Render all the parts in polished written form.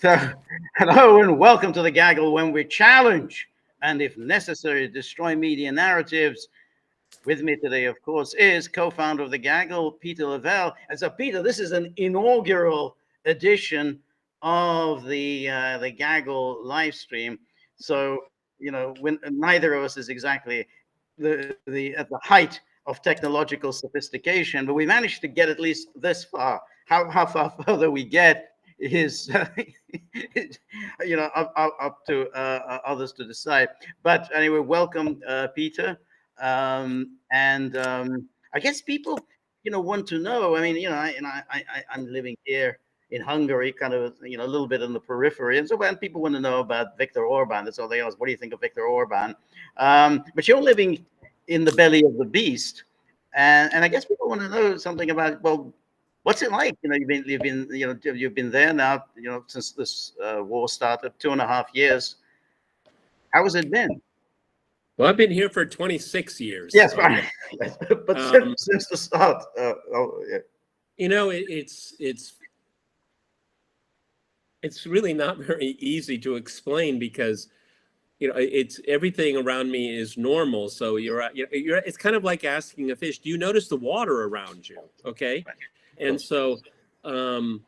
So, hello and welcome to the Gaggle, when we challenge and, if necessary, destroy media narratives. With me today, of course, is co-founder of the Gaggle, Peter Lavelle. And so, Peter, this is an inaugural edition of the Gaggle live stream. So, when neither of us is exactly at the height of technological sophistication, but we managed to get at least this far. How far further we get is up to others to decide. But anyway, welcome, Peter. I guess people want to know. I mean, I'm living here in Hungary, kind of a little bit in the periphery, and so when people want to know about Viktor Orban, that's all they ask. What do you think of Viktor Orban? But you're living in the belly of the beast, and I guess people want to know something about, well, what's it like? You've been there now, since this war started, 2.5 years. How has it been? Well, I've been here for 26 years. Yes, right. But since the start, it's really not very easy to explain because it's everything around me is normal. So it's kind of like asking a fish, do you notice the water around you? Okay. And so all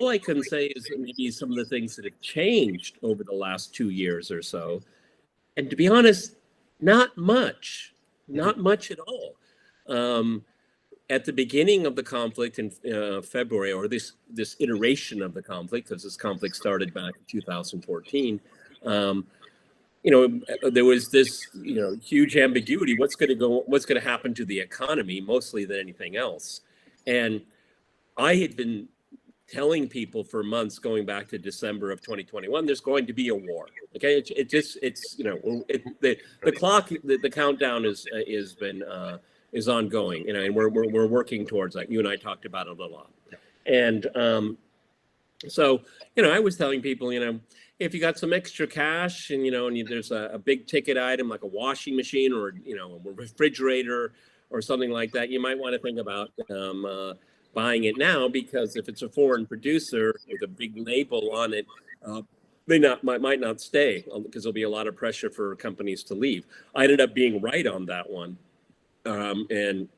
I can say is maybe some of the things that have changed over the last 2 years or so. And to be honest, not much at all. At the beginning of the conflict in February, or this iteration of the conflict, because this conflict started back in 2014, there was this huge ambiguity. What's going to happen to the economy, mostly than anything else? And I had been telling people for months, going back to December of 2021, there's going to be a war. Okay, the clock, the countdown is ongoing, and we're working towards that. You and I talked about it a lot, and so I was telling people, if you got some extra cash and there's a big ticket item like a washing machine or a refrigerator or something like that, you might want to think about buying it now, because if it's a foreign producer with a big label on it, they might not stay, because there'll be a lot of pressure for companies to leave. I ended up being right on that one, and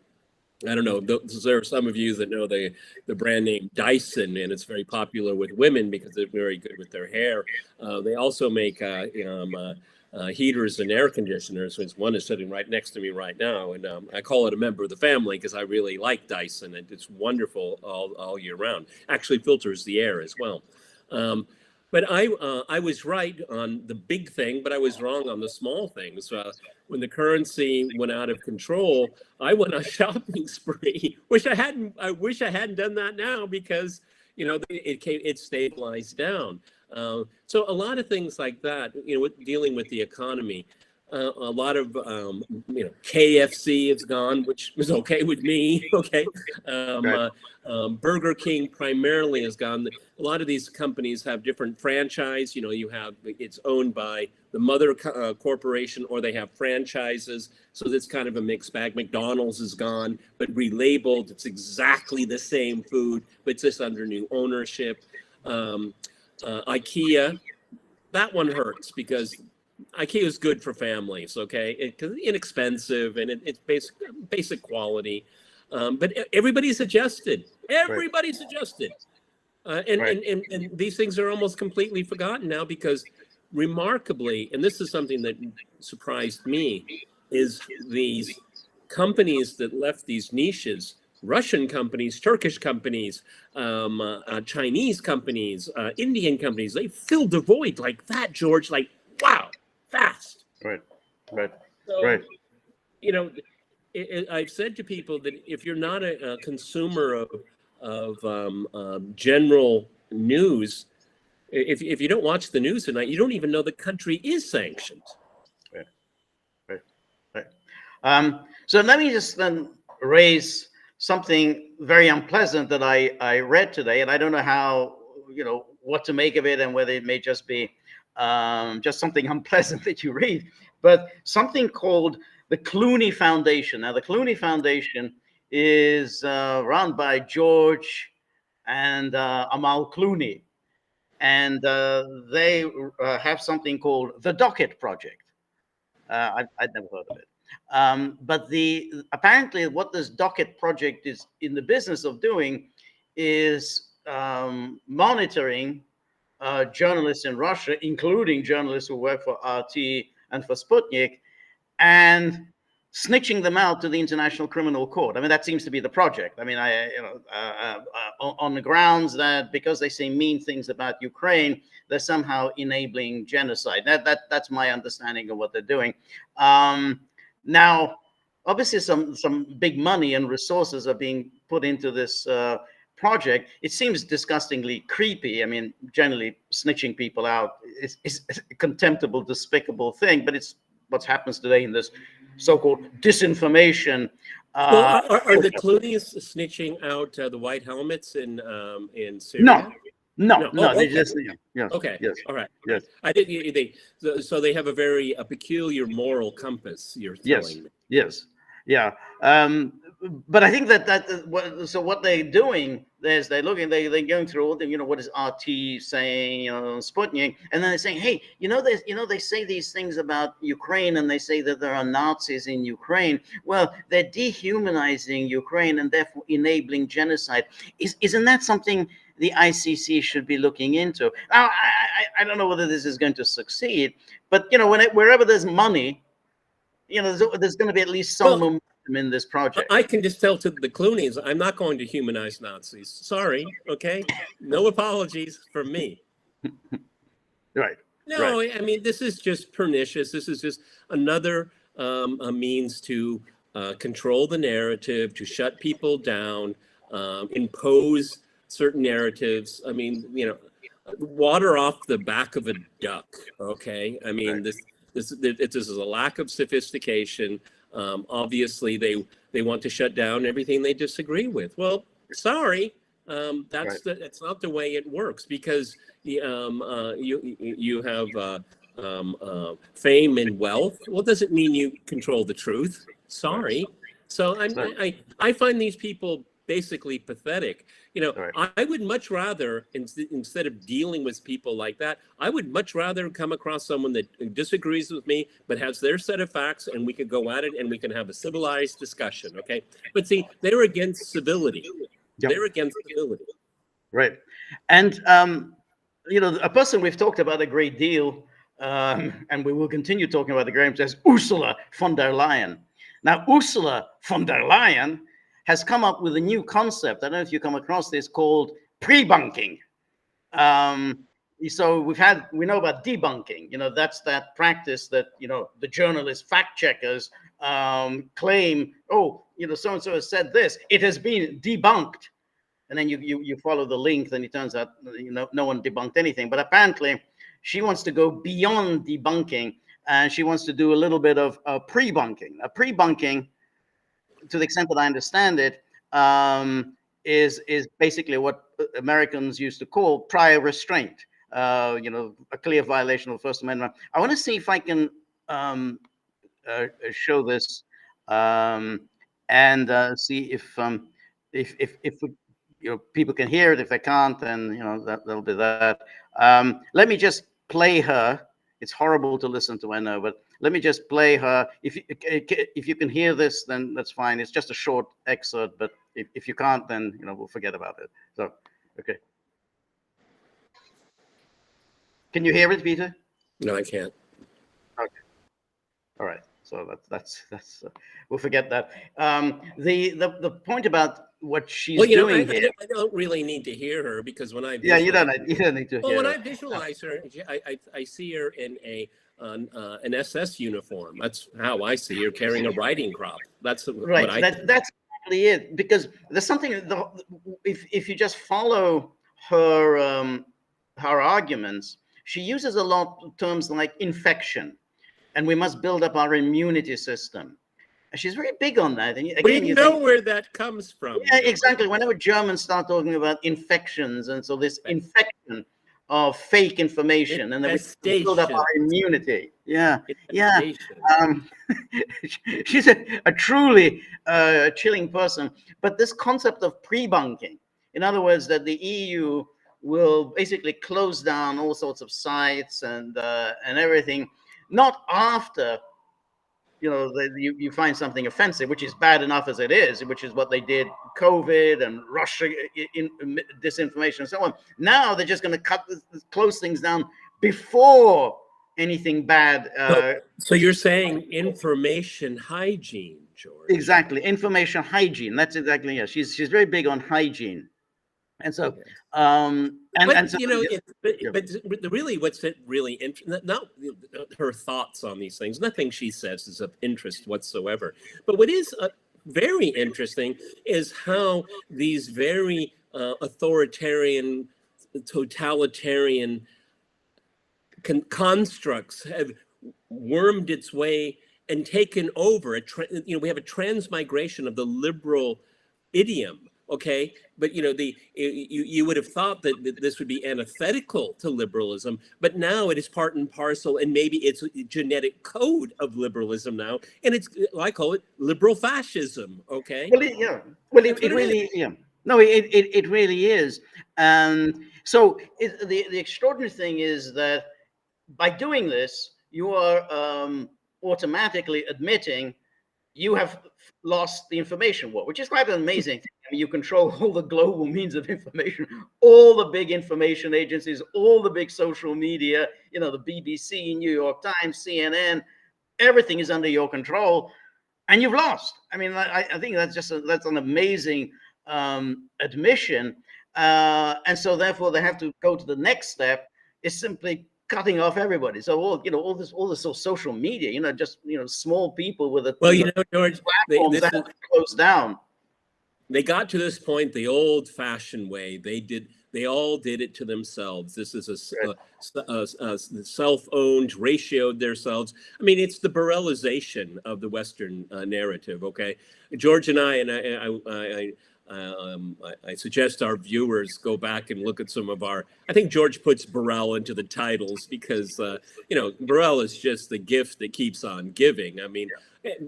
I don't know. There are some of you that know the brand name Dyson, and it's very popular with women because they're very good with their hair. They also make heaters and air conditioners. One is sitting right next to me right now, and I call it a member of the family because I really like Dyson, and it's wonderful all year round. Actually filters the air as well. But I was right on the big thing, but I was wrong on the small things. When the currency went out of control, I went on a shopping spree, which I wish I hadn't done that now, because it stabilized down. So a lot of things like that, dealing with the economy. A lot of KFC is gone, which was okay with me. Okay, Burger King primarily is gone. A lot of these companies have different franchise. It's owned by the mother corporation, or they have franchises. So that's kind of a mixed bag. McDonald's is gone, but relabeled. It's exactly the same food, but it's just under new ownership. IKEA, that one hurts because IKEA is good for families, okay? Because it's inexpensive and it's basic quality. But everybody's adjusted. Everybody's adjusted. And these things are almost completely forgotten now, because remarkably, and this is something that surprised me, is these companies that left these niches, Russian companies, Turkish companies, Chinese companies, Indian companies, they filled the void like that, George, like, wow, fast. Right. So, I've said to people that if you're not a consumer of general news, if you don't watch the news tonight, you don't even know the country is sanctioned. Right. So let me just then raise something very unpleasant that I read today, and I don't know how, what to make of it, and whether it may just be just something unpleasant that you read, but something called the Clooney Foundation. Now, the Clooney Foundation is run by George and Amal Clooney. and they have something called the Docket Project. I'd never heard of it. But apparently what this Docket Project is in the business of doing is monitoring journalists in Russia, including journalists who work for RT and for Sputnik, and snitching them out to the International Criminal Court. I mean, that seems to be the project. I mean, on the grounds that because they say mean things about Ukraine, they're somehow enabling genocide. That's my understanding of what they're doing. Now, obviously, some big money and resources are being put into this project. It seems disgustingly creepy. I mean, generally, snitching people out is a contemptible, despicable thing, but it's what happens today in this so-called disinformation. Well, are the Clooney's snitching out the white helmets in Syria? No. Oh, They okay. just yes, Okay. yes, All right. yes. I did. So they have a peculiar moral compass. You're telling me. Yes, yeah. But I think so what they're doing is they're going through all the, what is RT saying, Sputnik, and then they're saying, hey, they say these things about Ukraine, and they say that there are Nazis in Ukraine. Well, they're dehumanizing Ukraine and therefore enabling genocide. Isn't that something the ICC should be looking into? Now, I don't know whether this is going to succeed, but wherever there's money, there's going to be at least some momentum in this project. I can just tell to the Clooney's, I'm not going to humanize Nazis. Sorry, okay? No apologies from me. Right. No, right. I mean, this is just pernicious. This is just another a means to control the narrative, to shut people down, impose certain narratives. I mean, water off the back of a duck, okay? I mean, this is a lack of sophistication. Obviously, they want to shut down everything they disagree with. Well, sorry, that's not the way it works, because you have fame and wealth. Well, doesn't mean you control the truth. Sorry. So I find these people basically pathetic. I would much rather, instead of dealing with people like that, I would much rather come across someone that disagrees with me but has their set of facts, and we could go at it and we can have a civilized discussion. Okay, but see, they're against civility. Yep. They're against civility. Right, and a person we've talked about a great deal, and we will continue talking about the great deal, is Ursula von der Leyen. Now, Ursula von der Leyen has come up with a new concept. I don't know if you come across this, called pre-bunking. So we know about debunking. That's that practice that, the journalists, fact checkers claim, so-and-so has said this, it has been debunked. And then you follow the link, then it turns out, no one debunked anything. But apparently she wants to go beyond debunking, and she wants to do a little bit of pre-bunking. Pre-bunking, to the extent that I understand it, is basically what Americans used to call prior restraint. A clear violation of the First Amendment. I want to see if I can show this and see if people can hear it. If they can't, then that'll be that. Let me just play her. It's horrible to listen to, I know, but let me just play her. If you can hear this, then that's fine. It's just a short excerpt, but if you can't, then we'll forget about it. So, okay. Can you hear it, Peter? No, I can't. Okay. All right. So that's we'll forget that. The point about what she's doing here. I don't really need to hear her, because when I you don't need to hear. Well, when I visualize her, I see her in an SS uniform. That's how I see her, carrying a riding crop. That's right. That's exactly it. Because there's something. If you just follow her arguments, she uses a lot of terms like infection, and we must build up our immunity system. She's very big on that. And again, we know where that comes from. Yeah, exactly. Whenever Germans start talking about infections, and so this infection of fake information, and then we build up our immunity. Yeah. She's a truly chilling person. But this concept of pre-bunking, in other words, that the EU will basically close down all sorts of sites and everything, not after you find something offensive, which is bad enough as it is, which is what they did COVID and Russia in disinformation and so on. Now they're just going to close things down before anything bad. So you're saying information hygiene, George? Exactly, information hygiene. That's exactly it. She's very big on hygiene, and so really, what's really interesting? Not her thoughts on these things. Nothing she says is of interest whatsoever. But what is very interesting is how these very authoritarian, totalitarian constructs have wormed its way and taken over. We have a transmigration of the liberal idiom. Okay, but you would have thought that this would be antithetical to liberalism, but now it is part and parcel, and maybe it's a genetic code of liberalism now, and I call it liberal fascism. Okay. Well, it really is, and so the extraordinary thing is that by doing this, you are automatically admitting you have lost the information war, which is quite an amazing thing. I mean, you control all the global means of information, all the big information agencies, all the big social media, the BBC, New York Times, CNN, everything is under your control, and you've lost. I mean, I think that's an amazing admission, and so therefore they have to go to the next step, is simply cutting off everybody. So all this social media, just small people with a George, platforms that have to close down. They got to this point the old-fashioned way. They all did it to themselves. This is a self-owned, ratioed themselves. I mean, it's the Borrellization of the Western narrative. Okay, George and I suggest our viewers go back and look at some of our. I think George puts Borrell into the titles because Borrell is just the gift that keeps on giving. I mean,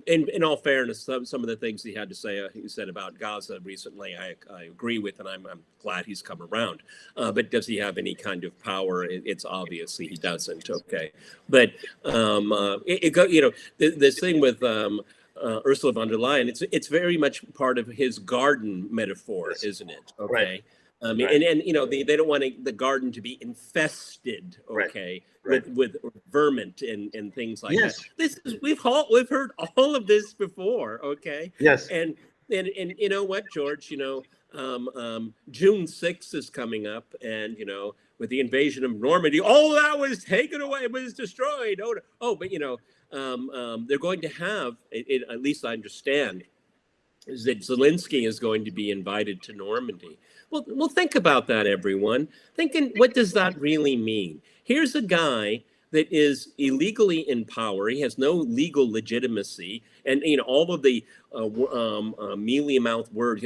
in all fairness, some of the things he had to say, he said about Gaza recently, I agree with, and I'm glad he's come around. But does he have any kind of power? It's obviously he doesn't. Okay, but this thing with. Ursula von der Leyen, it's very much part of his garden metaphor, isn't it? Okay. Right. And they don't want the garden to be infested, okay, right. with vermin and things like that. We've heard all of this before, okay? Yes. And you know what, George? June 6th is coming up, and with the invasion of Normandy, all that was taken away, it was destroyed. But they're going to have, at least I understand, is that Zelensky is going to be invited to Normandy. Well, think about that, everyone. Thinking, what does that really mean? Here's a guy that is illegally in power. He has no legal legitimacy, and all of the mealy-mouthed words.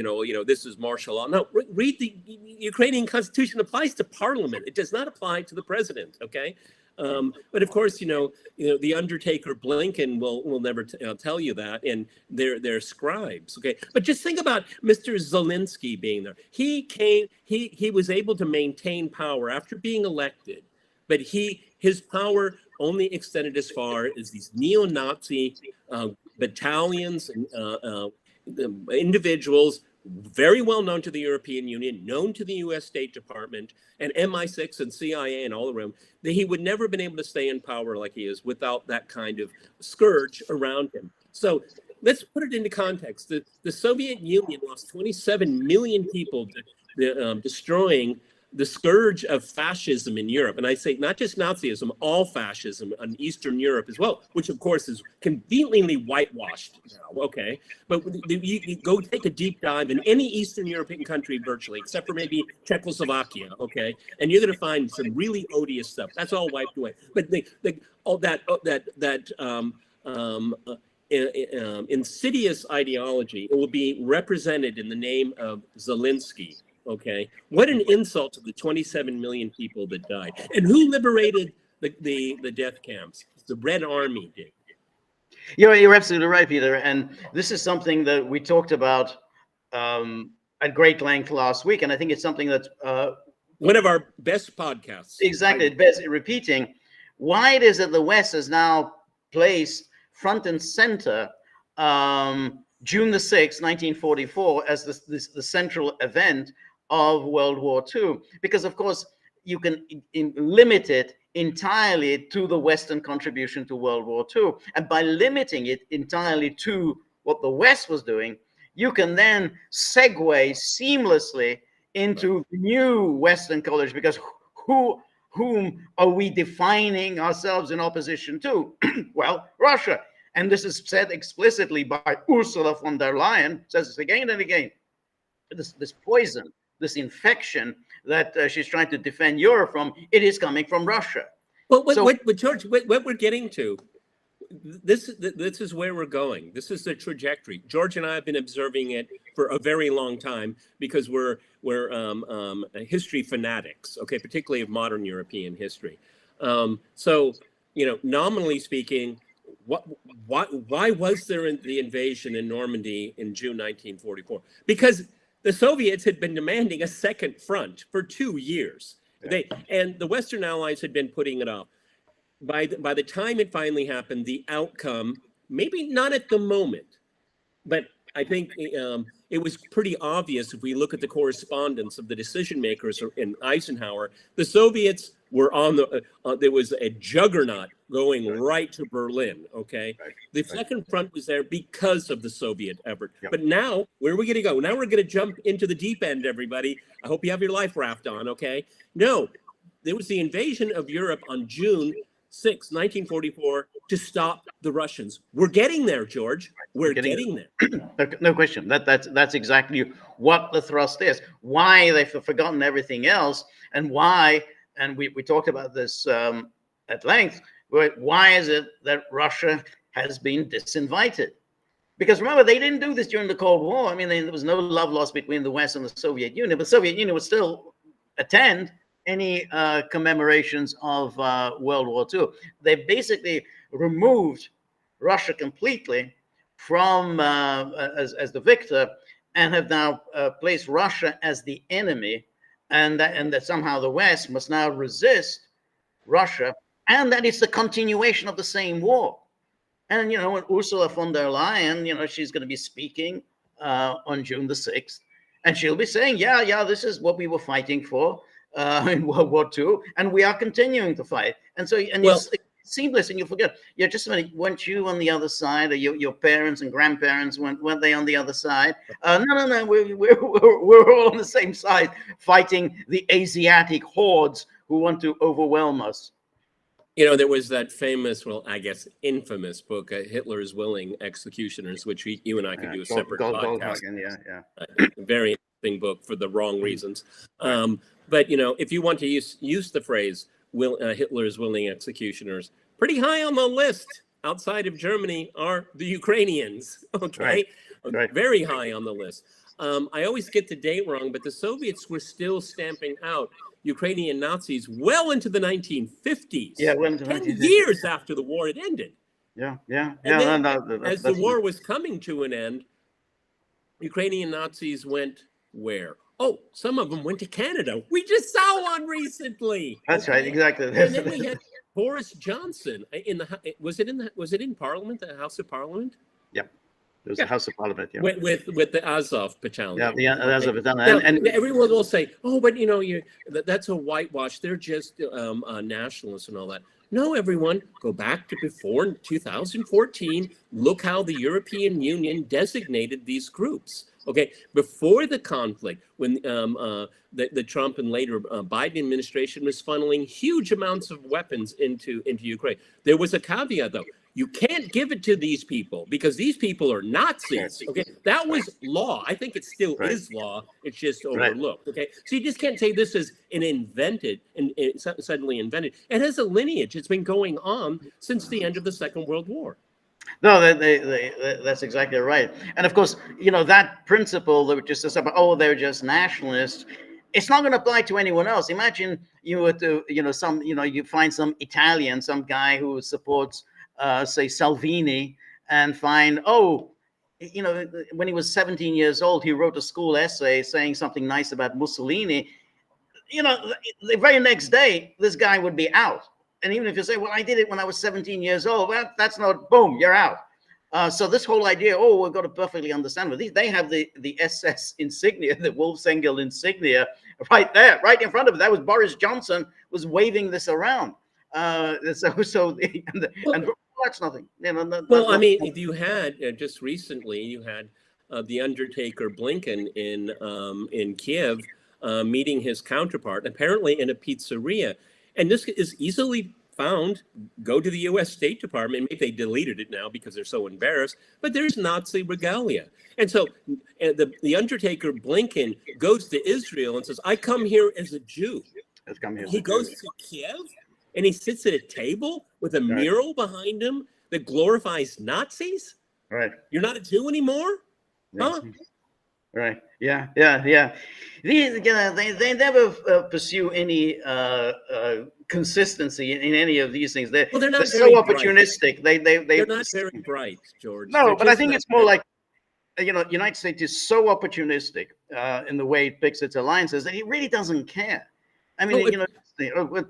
This is martial law. No, read the Ukrainian constitution. Applies to parliament. It does not apply to the president. Okay. But of course, the Undertaker Blinken will never tell you that, and they're scribes. Okay, but just think about Mr. Zelensky being there. He was able to maintain power after being elected, but his power only extended as far as these neo-Nazi battalions and individuals. Very well known to the European Union, known to the U.S. State Department, and MI6 and CIA and all the rest, that he would never have been able to stay in power like he is without that kind of scourge around him. So let's put it into context. The Soviet Union lost 27 million people, destroying the scourge of fascism in Europe. And I say not just Nazism, all fascism in Eastern Europe as well, which of course is conveniently whitewashed now, okay? But you go take a deep dive in any Eastern European country virtually, except for maybe Czechoslovakia, okay? And you're gonna find some really odious stuff. That's all wiped away. But all that insidious ideology, it will be represented in the name of Zelensky. Okay, what an insult to the 27 million people that died. And who liberated the death camps? The Red Army did. You're absolutely right, Peter. And this is something that we talked about at great length last week. And I think it's something that One of our best podcasts. Exactly. It bears repeating. Why it is that the West has now placed front and center June the 6th, 1944, as the central event of World War II. Because, of course, you can limit it entirely to the Western contribution to World War II. And by limiting it entirely to what the West was doing, you can then segue seamlessly into new Western college, because whom are we defining ourselves in opposition to? Well, Russia. And this is said explicitly by Ursula von der Leyen, says this again and again. This poison, this infection that she's trying to defend Europe from, it is coming from Russia. Well, George, what we're getting to, this is where we're going. This is the trajectory. George and I have been observing it for a very long time because we're history fanatics, okay, particularly of modern European history. So, nominally speaking, why was there the invasion in Normandy in June 1944? Because the Soviets had been demanding a second front for 2 years. And the Western Allies had been putting it off. By the time it finally happened, the outcome, maybe not at the moment, but I think it was pretty obvious if we look at the correspondence of the decision makers in Eisenhower. The Soviets were there was a juggernaut going right to Berlin, okay? The second front was there because of the Soviet effort. But now, where are we going to go? Now we're going to jump into the deep end, everybody. I hope you have your life raft on, okay? No, there was the invasion of Europe on June 6, 1944, to stop the Russians. We're getting there, George. We're getting there. No question. That's exactly what the thrust is. Why they've forgotten everything else, and why, and we talked about this at length, why is it that Russia has been disinvited? Because remember, they didn't do this during the Cold War. I mean, there was no love lost between the West and the Soviet Union, but the Soviet Union would still attend any commemorations of World War II. They basically removed Russia completely from as the victor, and have now placed Russia as the enemy, and that somehow the West must now resist Russia, and that it's the continuation of the same war. And when Ursula von der Leyen, she's going to be speaking on June the 6th, and she'll be saying, yeah, this is what we were fighting for in World War II, and we are continuing to fight. And so, it's seamless, and you forget. Yeah, just a minute. Weren't you on the other side, or your parents and grandparents weren't they on the other side? No. We're all on the same side, fighting the Asiatic hordes who want to overwhelm us. There was that famous, well, I guess infamous book, Hitler's Willing Executioners, which you and I could do a separate podcast. Very interesting book for the wrong reasons. But if you want to use the phrase Hitler's Willing Executioners, pretty high on the list outside of Germany are the Ukrainians. Okay, right. Very high on the list. I always get the date wrong, but the Soviets were still stamping out Ukrainian Nazis well into the 1950s. Yeah, 10 years after the war had ended. Yeah. As the war was coming to an end, Ukrainian Nazis went where? Oh, some of them went to Canada. We just saw one recently. That's right, exactly. And then we had Boris Johnson was it in Parliament, the House of Parliament? Yep. It was the House of Parliament, yeah. With the Azov battalion. Yeah, the Azov battalion. And everyone will say, "Oh, but that's a whitewash. They're just nationalists and all that." No, everyone, go back to before 2014. Look how the European Union designated these groups. Okay, before the conflict, when the Trump and later Biden administration was funneling huge amounts of weapons into Ukraine, there was a caveat though. You can't give it to these people because these people are Nazis. Okay, that was law. I think it still is law. It's just overlooked. Okay, so you just can't say this is suddenly invented. It has a lineage. It's been going on since the end of the Second World War. No, that's exactly right. And of course, that principle that just says about, they're just nationalists. It's not going to apply to anyone else. Imagine you were to, you find some Italian, some guy who supports, say, Salvini, and find, when he was 17 years old, he wrote a school essay saying something nice about Mussolini. you know, the very next day, this guy would be out. And even if you say, well, I did it when I was 17 years old, well, that's not, boom, you're out. So this whole idea, oh, we've got to perfectly understand. But they have the SS insignia, the Wolfsengel insignia, right there, right in front of it. That was Boris Johnson was waving this around. And that's nothing. You know, well, I mean, if you had just recently, you had the Undertaker Blinken in Kiev meeting his counterpart, apparently in a pizzeria, and this is easily found. Go to the U.S. State Department. Maybe they deleted it now because they're so embarrassed. But there's Nazi regalia, and so the Undertaker Blinken goes to Israel and says, "I come here as a Jew." He goes to Kiev and he sits at a table with a mural behind him that glorifies Nazis. Right. You're not a Jew anymore, huh? Right. Yeah. These, you know, they never pursue any consistency in any of these things. They're not so opportunistic. They're not very bright, George. No, but I think it's more like, you know, United States is so opportunistic in the way it picks its alliances that it really doesn't care. I mean, you know,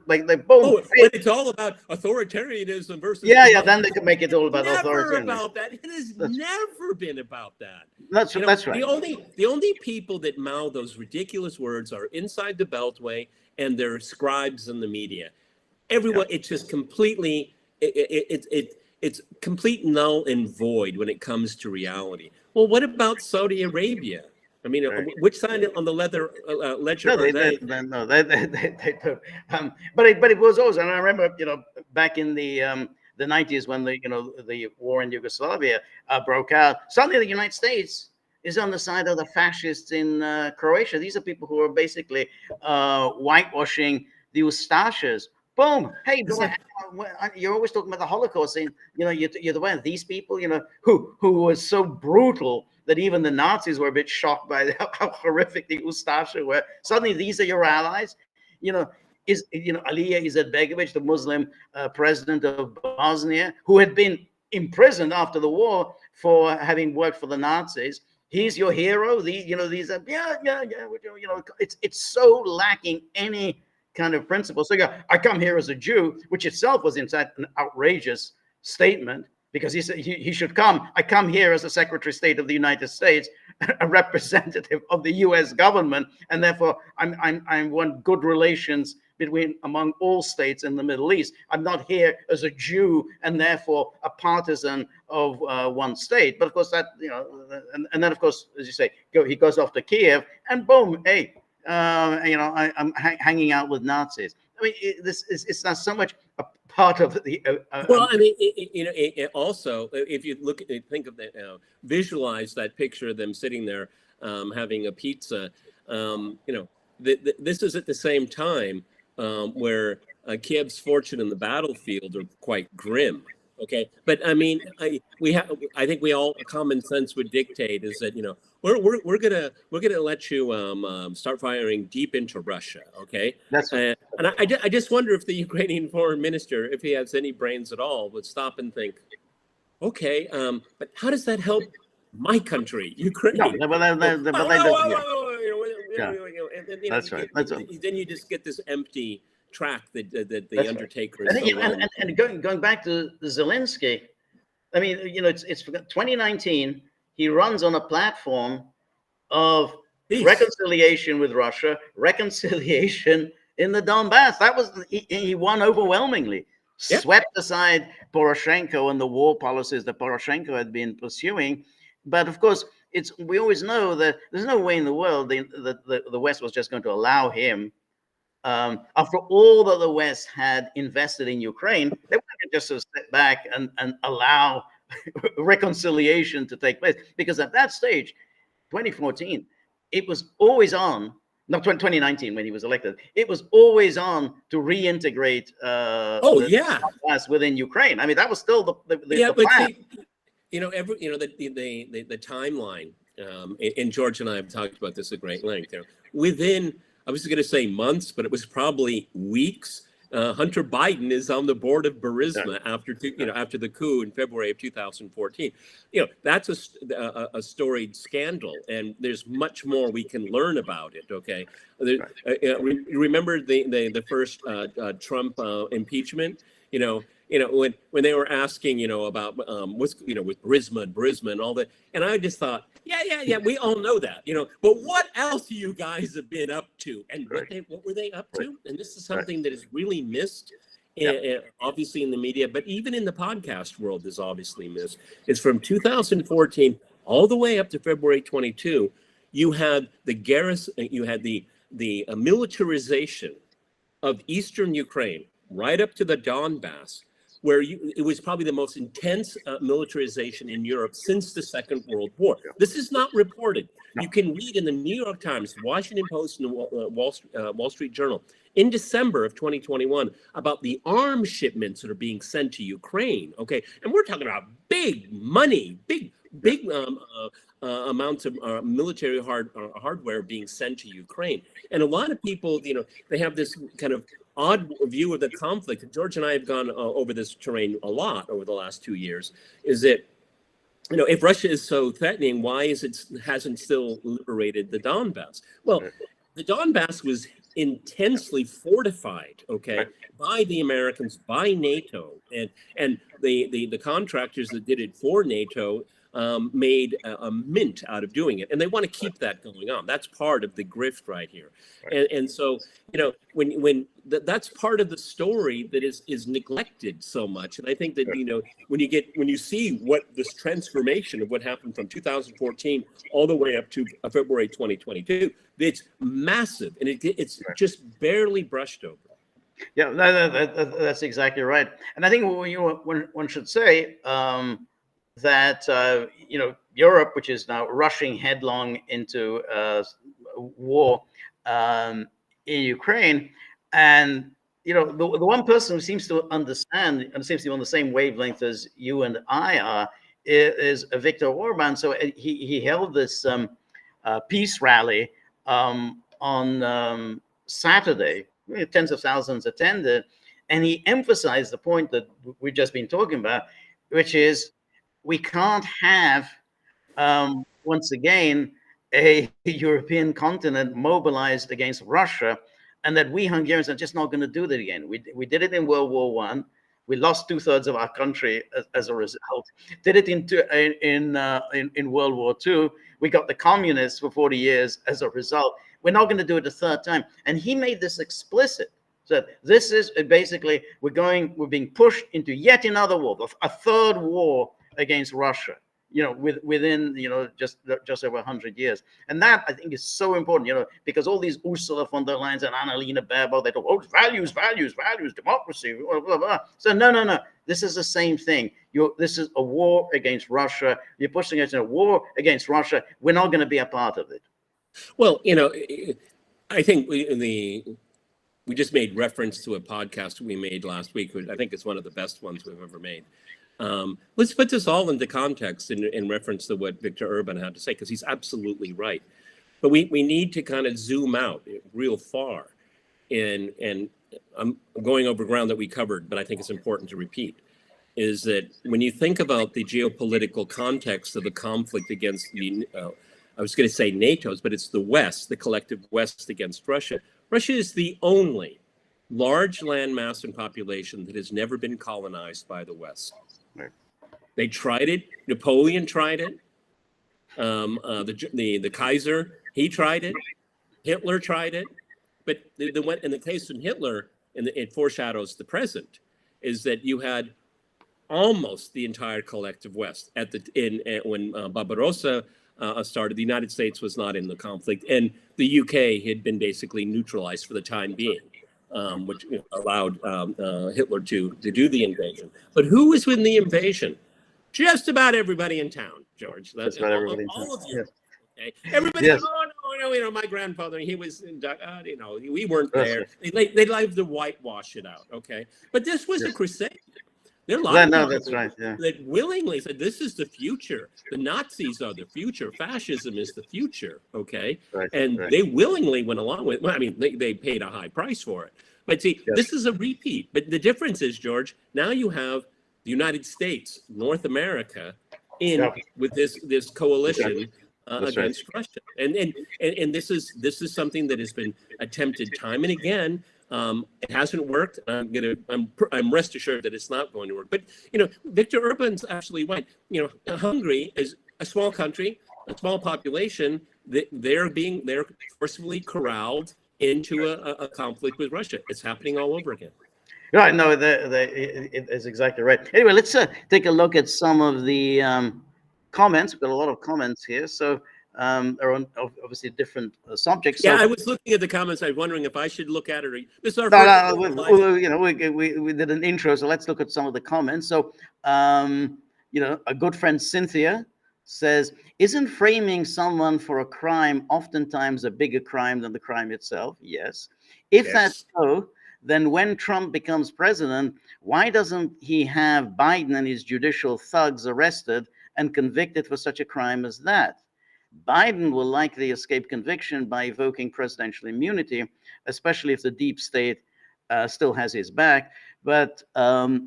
like they both. Oh, when it's all about authoritarianism versus. Yeah, then they can make it all about never authoritarianism. About that. It has never been about that. That's right. The only people that mouth those ridiculous words are inside the Beltway and their scribes in the media. Everyone, it's just completely. It's complete null and void when it comes to reality. Well, what about Saudi Arabia? I mean, which side on the ledger are they? No, they don't. But it was also, and I remember, you know, back in the 90s when the war in Yugoslavia broke out. Suddenly, the United States is on the side of the fascists in Croatia. These are people who are basically whitewashing the Ustashes. Boom! Hey, you're always talking about the Holocaust, saying, you know, you're the one. These people, you know, who was so brutal that even the Nazis were a bit shocked by how horrific the Ustasha were. Suddenly, these are your allies. You know, Alija Izetbegovic, the Muslim president of Bosnia, who had been imprisoned after the war for having worked for the Nazis. He's your hero. These are it's so lacking any kind of principle. So I come here as a Jew, which itself was in fact an outrageous statement, because he said he should come. I come here as a Secretary of State of the United States, a representative of the U.S. government, and therefore I want good relations among all states in the Middle East. I'm not here as a Jew and therefore a partisan of one state. But of course and then of course, as you say, he goes off to Kiev and boom, hey, I'm hanging out with Nazis. I mean, it's not so much a part of the. Well, I mean, also, if you think of that, visualize that picture of them sitting there having a pizza. This is at the same time where Kiev's fortune in the battlefield are quite grim. Okay, but I mean, I think we all common sense would dictate is that we're gonna let you start firing deep into Russia. Okay, and I just wonder if the Ukrainian foreign minister, if he has any brains at all, would stop and think, okay, but how does that help my country, Ukraine? No, but that's right. Then you just get this empty track that the Undertaker is. And going back to Zelensky, I mean, it's 2019. He runs on a platform of reconciliation with Russia, reconciliation in the Donbass. That was he won overwhelmingly. Yep. Swept aside Poroshenko and the war policies that Poroshenko had been pursuing. But of course, we always know that there's no way in the world that the West was just going to allow him. After all that the West had invested in Ukraine, they wouldn't just sort of sit back and allow reconciliation to take place. Because at that stage, 2014, it was always on. No, 2019 when he was elected, it was always on to reintegrate. Within Ukraine. I mean, that was still the plan. See, the timeline. And George and I have talked about this at great length. Within, I was going to say months, but it was probably weeks. Hunter Biden is on the board of Burisma after the coup in February of 2014. That's a storied scandal, and there's much more we can learn about it. Okay, remember the first Trump impeachment? When they were asking, about what's with Burisma and all that, and I just thought, yeah, we all know that, but what else you guys have been up to, and what were they up to? And this is something that is really missed, obviously in the media, but even in the podcast world is obviously missed. It's from 2014 all the way up to February 22. You had the garrison, you had the militarization of Eastern Ukraine right up to the Donbass, where it was probably the most intense militarization in Europe since the Second World War. This is not reported. You can read in the New York Times, Washington Post, and the Wall Street Journal in December of 2021 about the arms shipments that are being sent to Ukraine. Okay, and we're talking about big money, big amounts of military hardware being sent to Ukraine. And a lot of people, they have this kind of odd view of the conflict. George and I have gone over this terrain a lot over the last 2 years. Is that, if Russia is so threatening, why hasn't still liberated the Donbass? Well, the Donbass was intensely fortified, by the Americans, by NATO, and the contractors that did it for NATO made a mint out of doing it, and they want to keep that going on. That's part of the grift right here, and so when that's part of the story that is neglected so much. And I think that when you see what this transformation of what happened from 2014 all the way up to February 2022, it's massive, and it's just barely brushed over. Yeah, that's exactly right. And I think one should say that Europe, which is now rushing headlong into war in Ukraine, and the one person who seems to understand and seems to be on the same wavelength as you and I are is Viktor Orban. So he held this peace rally on Saturday. Tens of thousands attended, and he emphasized the point that we've just been talking about, which is we can't have once again a European continent mobilized against Russia, and that we Hungarians are just not going to do that again. We did it in World War I. We lost 2/3 of our country as a result. Did it in World War II. We got the communists for 40 years as a result. We're not going to do it a third time. And he made this explicit. So this is basically we're being pushed into yet another war, a third war against Russia. Within just over 100 years, and that I think is so important. Because all these Ursula von der Leyen's and Annalena Baerbock, they talk values, democracy, blah, blah, blah. So no, this is the same thing. This is a war against Russia. You're pushing us in a war against Russia. We're not going to be a part of it. Well, I think we just made reference to a podcast we made last week, which I think is one of the best ones we've ever made. Let's put this all into context in reference to what Viktor Orban had to say, because he's absolutely right. But we need to kind of zoom out real far. And I'm going over ground that we covered, but I think it's important to repeat, is that when you think about the geopolitical context of the conflict against I was going to say NATO's, but it's the West, the collective West against Russia. Russia is the only large landmass and population that has never been colonized by the West. Right. They tried it. Napoleon tried it. The Kaiser, he tried it. Hitler tried it. But in the case of Hitler, and it foreshadows the present, is that you had almost the entire collective West when Barbarossa started. The United States was not in the conflict, and the UK had been basically neutralized for the time being. Which allowed Hitler to do the invasion. But who was in the invasion? Just about everybody in town, George. That's about everybody in town. All of you. Yes. Okay? Everybody, yes. No, my grandfather, he was, we weren't there. They like to whitewash it out, okay? But this was a crusade. There are a lot of people that's right, that willingly said, this is the future. The Nazis are the future. Fascism is the future, okay? Right, and they willingly went along with it. Well, I mean, they paid a high price for it. But see, Yes. this is a repeat. But the difference is, George, now you have the United States, North America, in Yeah. with this coalition That's right. against Russia, and this is something that has been attempted time and again. It hasn't worked. I'm rest assured that it's not going to work. But Viktor Orban's actually right. Hungary is a small country, a small population. They're forcibly corralled into a conflict with Russia. It's happening all over again. Right, no, it is exactly right. Anyway, let's take a look at some of the comments. We've got a lot of comments here, so they're on obviously different subjects. Yeah, so, I was looking at the comments. I was wondering if I should look at it. Or, this is our we did an intro, so let's look at some of the comments. So, a good friend Cynthia says, "Isn't framing someone for a crime oftentimes a bigger crime than the crime itself?" Yes. If that's so, then when Trump becomes president, why doesn't he have Biden and his judicial thugs arrested and convicted for such a crime as that? Biden will likely escape conviction by evoking presidential immunity, especially if the deep state still has his back. But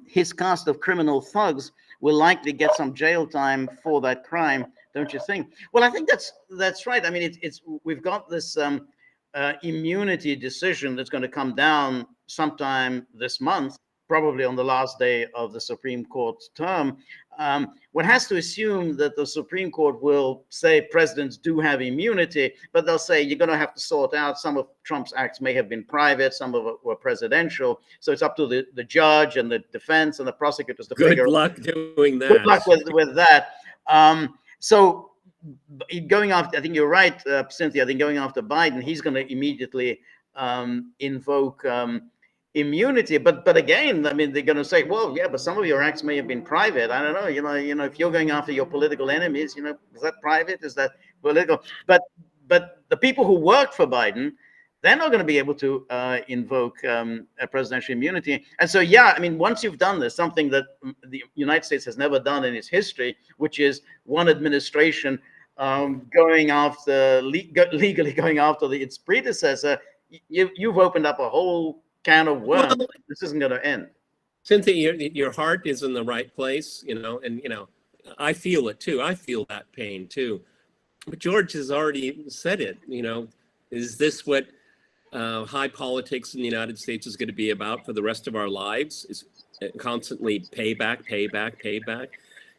his cast of criminal thugs will likely get some jail time for that crime, don't you think? Well, I think that's right. I mean, we've got this immunity decision that's going to come down sometime this month, probably on the last day of the Supreme Court's term. One has to assume that the Supreme Court will say presidents do have immunity, but they'll say you're going to have to sort out some of Trump's acts may have been private, some of it were presidential. So it's up to the judge and the defense and the prosecutors to figure out. Good luck doing that. Good luck with that. So going after, I think you're right, Cynthia. I think going after Biden, he's going to immediately invoke immunity. But again, I mean, they're going to say, well, yeah, but some of your acts may have been private. I don't know. If you're going after your political enemies, is that private? Is that political? But the people who work for Biden, they're not going to be able to invoke a presidential immunity. And so, yeah, I mean, once you've done this, something that the United States has never done in its history, which is one administration legally going after its predecessor, you've opened up a whole can of worms. Well, this isn't going to end. Cynthia, your heart is in the right place, and I feel it too. I feel that pain too. But George has already said it. Is this what high politics in the United States is going to be about for the rest of our lives? Is constantly payback, payback, payback?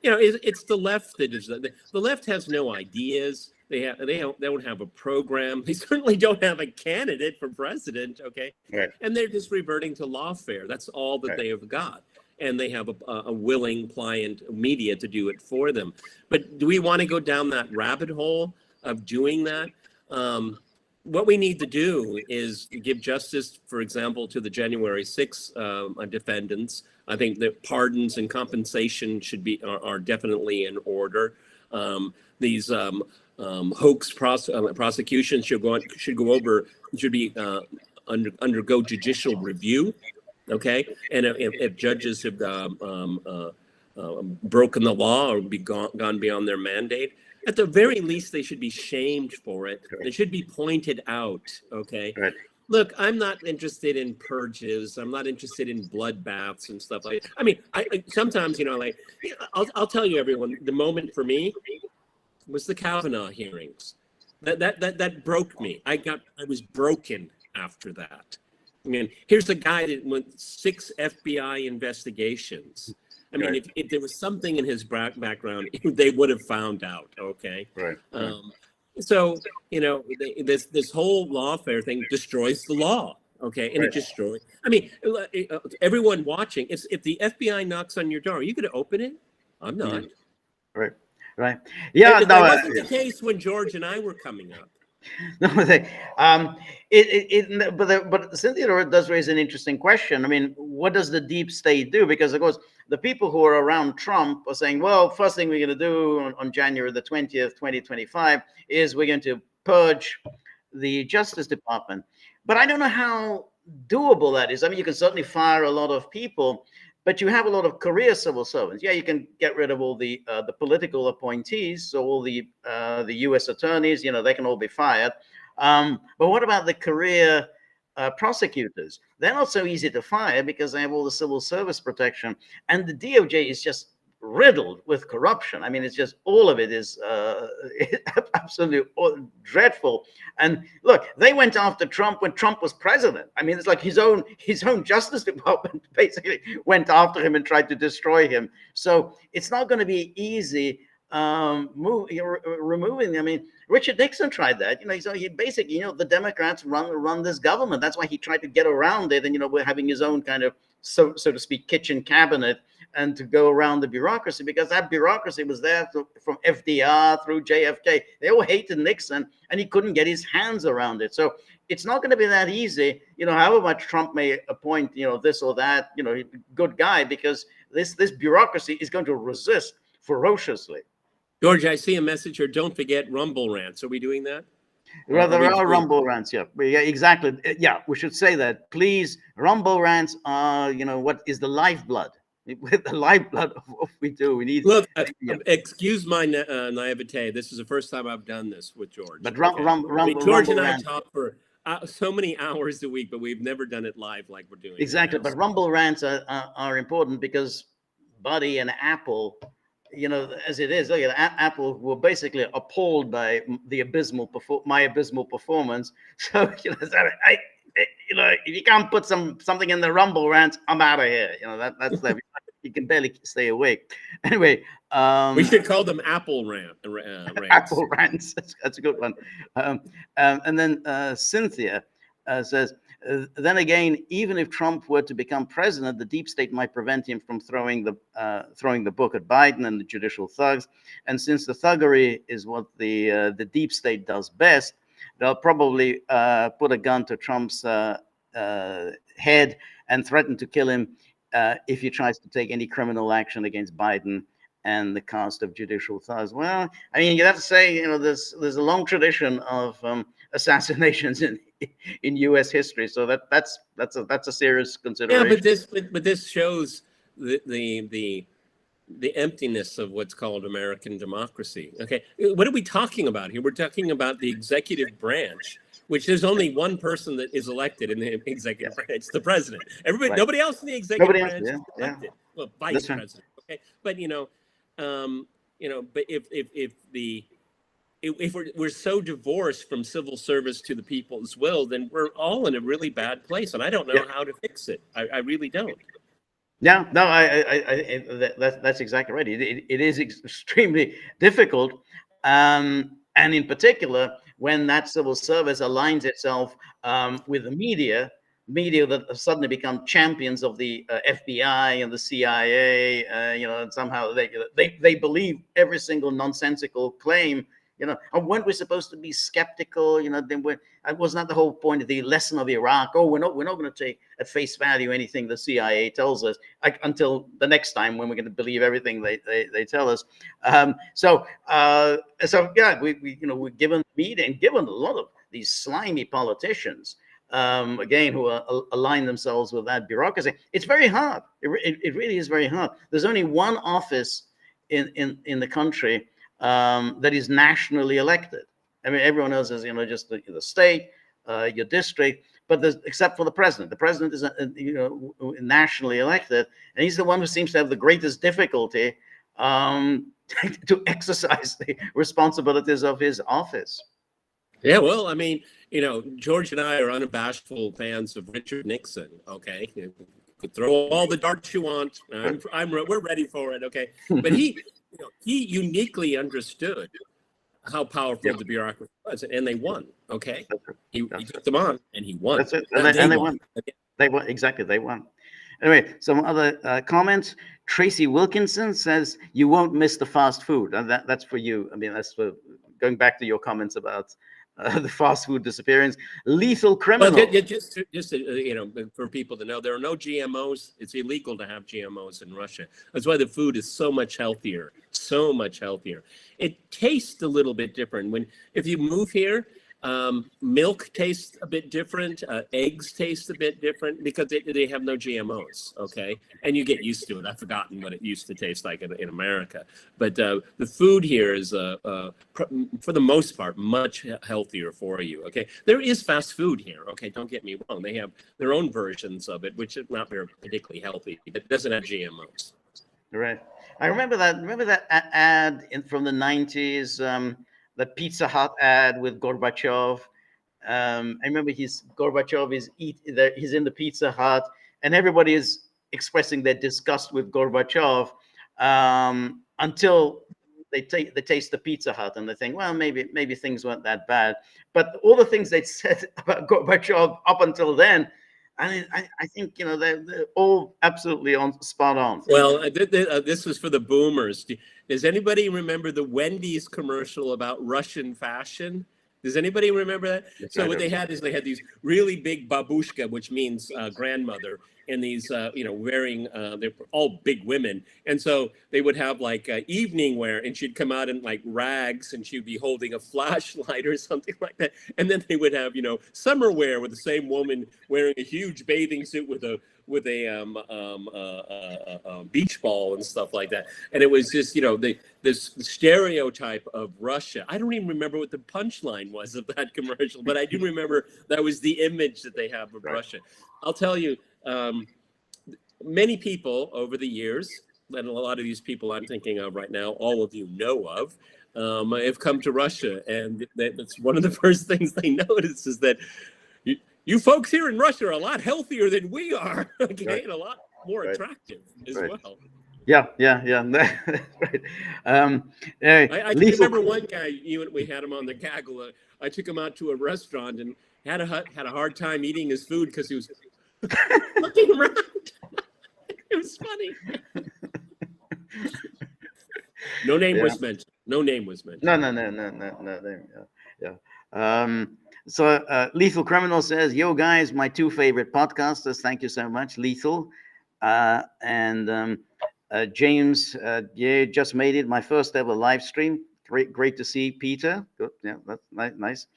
It's the left that is the left has no ideas. They don't have a program. They certainly don't have a candidate for president. Okay, right. And they're just reverting to lawfare. That's all that they have got, and they have a willing, pliant media to do it for them. But do we want to go down that rabbit hole of doing that? What we need to do is give justice, for example, to the January 6th defendants. I think that pardons and compensation are definitely in order. These hoax prosecutions should undergo judicial review. Okay, and if judges have broken the law or gone beyond their mandate, at the very least, they should be shamed for it. They should be pointed out. Okay. Right. Look, I'm not interested in purges. I'm not interested in bloodbaths and stuff like that. I mean, I sometimes, I'll tell you, everyone, the moment for me was the Kavanaugh hearings. That broke me. I was broken after that. I mean, here's a guy that went 6 FBI investigations. I mean, if there was something in his background, they would have found out. Okay. Right. So, this whole lawfare thing destroys the law. Okay. And it destroys. I mean, everyone watching, if the FBI knocks on your door, are you going to open it? I'm not. Right. Right. Yeah. That wasn't the case when George and I were coming up. No, but Cynthia does raise an interesting question. I mean, what does the deep state do? Because of course, the people who are around Trump are saying, well, first thing we're going to do on January the 20th, 2025, is we're going to purge the Justice Department. But I don't know how doable that is. I mean, you can certainly fire a lot of people, but you have a lot of career civil servants. Yeah, you can get rid of all the political appointees, so all the U.S. attorneys, they can all be fired. But what about the career prosecutors. They're not so easy to fire because they have all the civil service protection, and the DOJ is just riddled with corruption. I mean, it's just all of it is absolutely dreadful. And look, they went after Trump when Trump was president. I mean, it's like his own Justice Department basically went after him and tried to destroy him. So it's not going to be easy removing. I mean, Richard Nixon tried that. He basically, the Democrats run this government. That's why he tried to get around it. And we're having his own kind of so to speak kitchen cabinet, and to go around the bureaucracy, because that bureaucracy was there from FDR through JFK. They all hated Nixon, and he couldn't get his hands around it. So it's not going to be that easy, however much Trump may appoint, this or that, good guy, because this bureaucracy is going to resist ferociously. George, I see a message here. Don't forget Rumble rants. Are we doing that? Well, there are Rumble rants, yeah, exactly. Yeah, we should say that. Please, Rumble rants are, what is the lifeblood. With the lifeblood of what we do. We need. Look, excuse my naivete. This is the first time I've done this with George. But George and I talk for so many hours a week, but we've never done it live like we're doing. Exactly. But Rumble rants are important because Buddy and Apple, as it is, look at Apple were basically appalled by my abysmal performance. So if you can't put something in the Rumble rants, I'm out of here. That's that. You can barely stay awake. Anyway, we should call them Apple rants. Apple rants. That's a good one. And then Cynthia says, then again, even if Trump were to become president, the deep state might prevent him from throwing the book at Biden and the judicial thugs. And since the thuggery is what the deep state does best, they'll probably put a gun to Trump's head and threaten to kill him if he tries to take any criminal action against Biden and the cast of judicial thugs. Well, I mean, you have to say, there's a long tradition of assassinations in U.S. history, so that's a serious consideration. Yeah, but this shows the emptiness of what's called American democracy. Okay, what are we talking about here? We're talking about the executive branch, which there's only one person that is elected in the executive branch, the president. Everybody, right. Nobody else in the executive branch is elected. Well, vice president. Okay, but but if we're so divorced from civil service to the people's will, then we're all in a really bad place, and I don't know how to fix it. I really don't. Yeah, no, that's exactly right. It is extremely difficult, and in particular, when that civil service aligns itself with the media that have suddenly become champions of the FBI and the CIA, and somehow they believe every single nonsensical claim. And weren't we supposed to be skeptical? Then wasn't that the whole point of the lesson of Iraq? Oh, we're not going to take at face value anything the CIA tells us until the next time when we're going to believe everything they tell us. So we're given media and given a lot of these slimy politicians, again, who align themselves with that bureaucracy. It's very hard. It really is very hard. There's only one office in the country that is nationally elected. I mean, everyone else is, just the state, your district, but except for the president. The president is, nationally elected, and he's the one who seems to have the greatest difficulty to exercise the responsibilities of his office. Yeah, well, I mean, George and I are unabashful fans of Richard Nixon. Okay, you could throw all the darts you want. We're ready for it. Okay, but he uniquely understood how powerful the bureaucracy was, and they won. Okay, he took them on, and he won. That's it, and they won. They won, exactly. They won. Anyway, some other comments. Tracy Wilkinson says you won't miss the fast food, and that's for you. I mean, that's for going back to your comments about the fast food disappearance. Lethal criminal. Well, just for people to know, there are no GMOs. It's illegal to have GMOs in Russia. That's why the food is so much healthier. So much healthier. It tastes a little bit different if you move here. Milk tastes a bit different. Eggs taste a bit different because they have no GMOs. Okay, and you get used to it. I've forgotten what it used to taste like in America. But the food here is, for the most part, much healthier for you. Okay, there is fast food here. Okay, don't get me wrong. They have their own versions of it, which is not very particularly healthy. It doesn't have GMOs. Right. I remember that. Remember that ad from the 90s. The Pizza Hut ad with Gorbachev. I remember Gorbachev he's in the Pizza Hut, and everybody is expressing their disgust with Gorbachev until they taste the Pizza Hut and they think, well, maybe things weren't that bad. But all the things they'd said about Gorbachev up until then, I think they're all absolutely spot on. Well, this was for the boomers. Does anybody remember the Wendy's commercial about Russian fashion? Does anybody remember that? So what they had is they had these really big babushka, which means grandmother, and these wearing they're all big women, and so they would have like evening wear, and she'd come out in like rags, and she'd be holding a flashlight or something like that, and then they would have summer wear with the same woman wearing a huge bathing suit with a beach ball and stuff like that. And it was just, this stereotype of Russia. I don't even remember what the punchline was of that commercial, but I do remember that was the image that they have of Russia. I'll tell you, many people over the years, and a lot of these people I'm thinking of right now, all of you know of, have come to Russia. And that's one of the first things they notice is that you folks here in Russia are a lot healthier than we are, okay, and a lot more attractive as well. Yeah. Right. I remember one guy, we had him on the Gaggle. I took him out to a restaurant and had a hard time eating his food because he was looking around. It was funny. No name was mentioned. No name was mentioned. No. Yeah. So Lethal Criminal says, yo guys, my two favorite podcasters. Thank you so much, Lethal. And James, just made it. My first ever live stream. Great to see Peter. Good. Yeah, that's nice.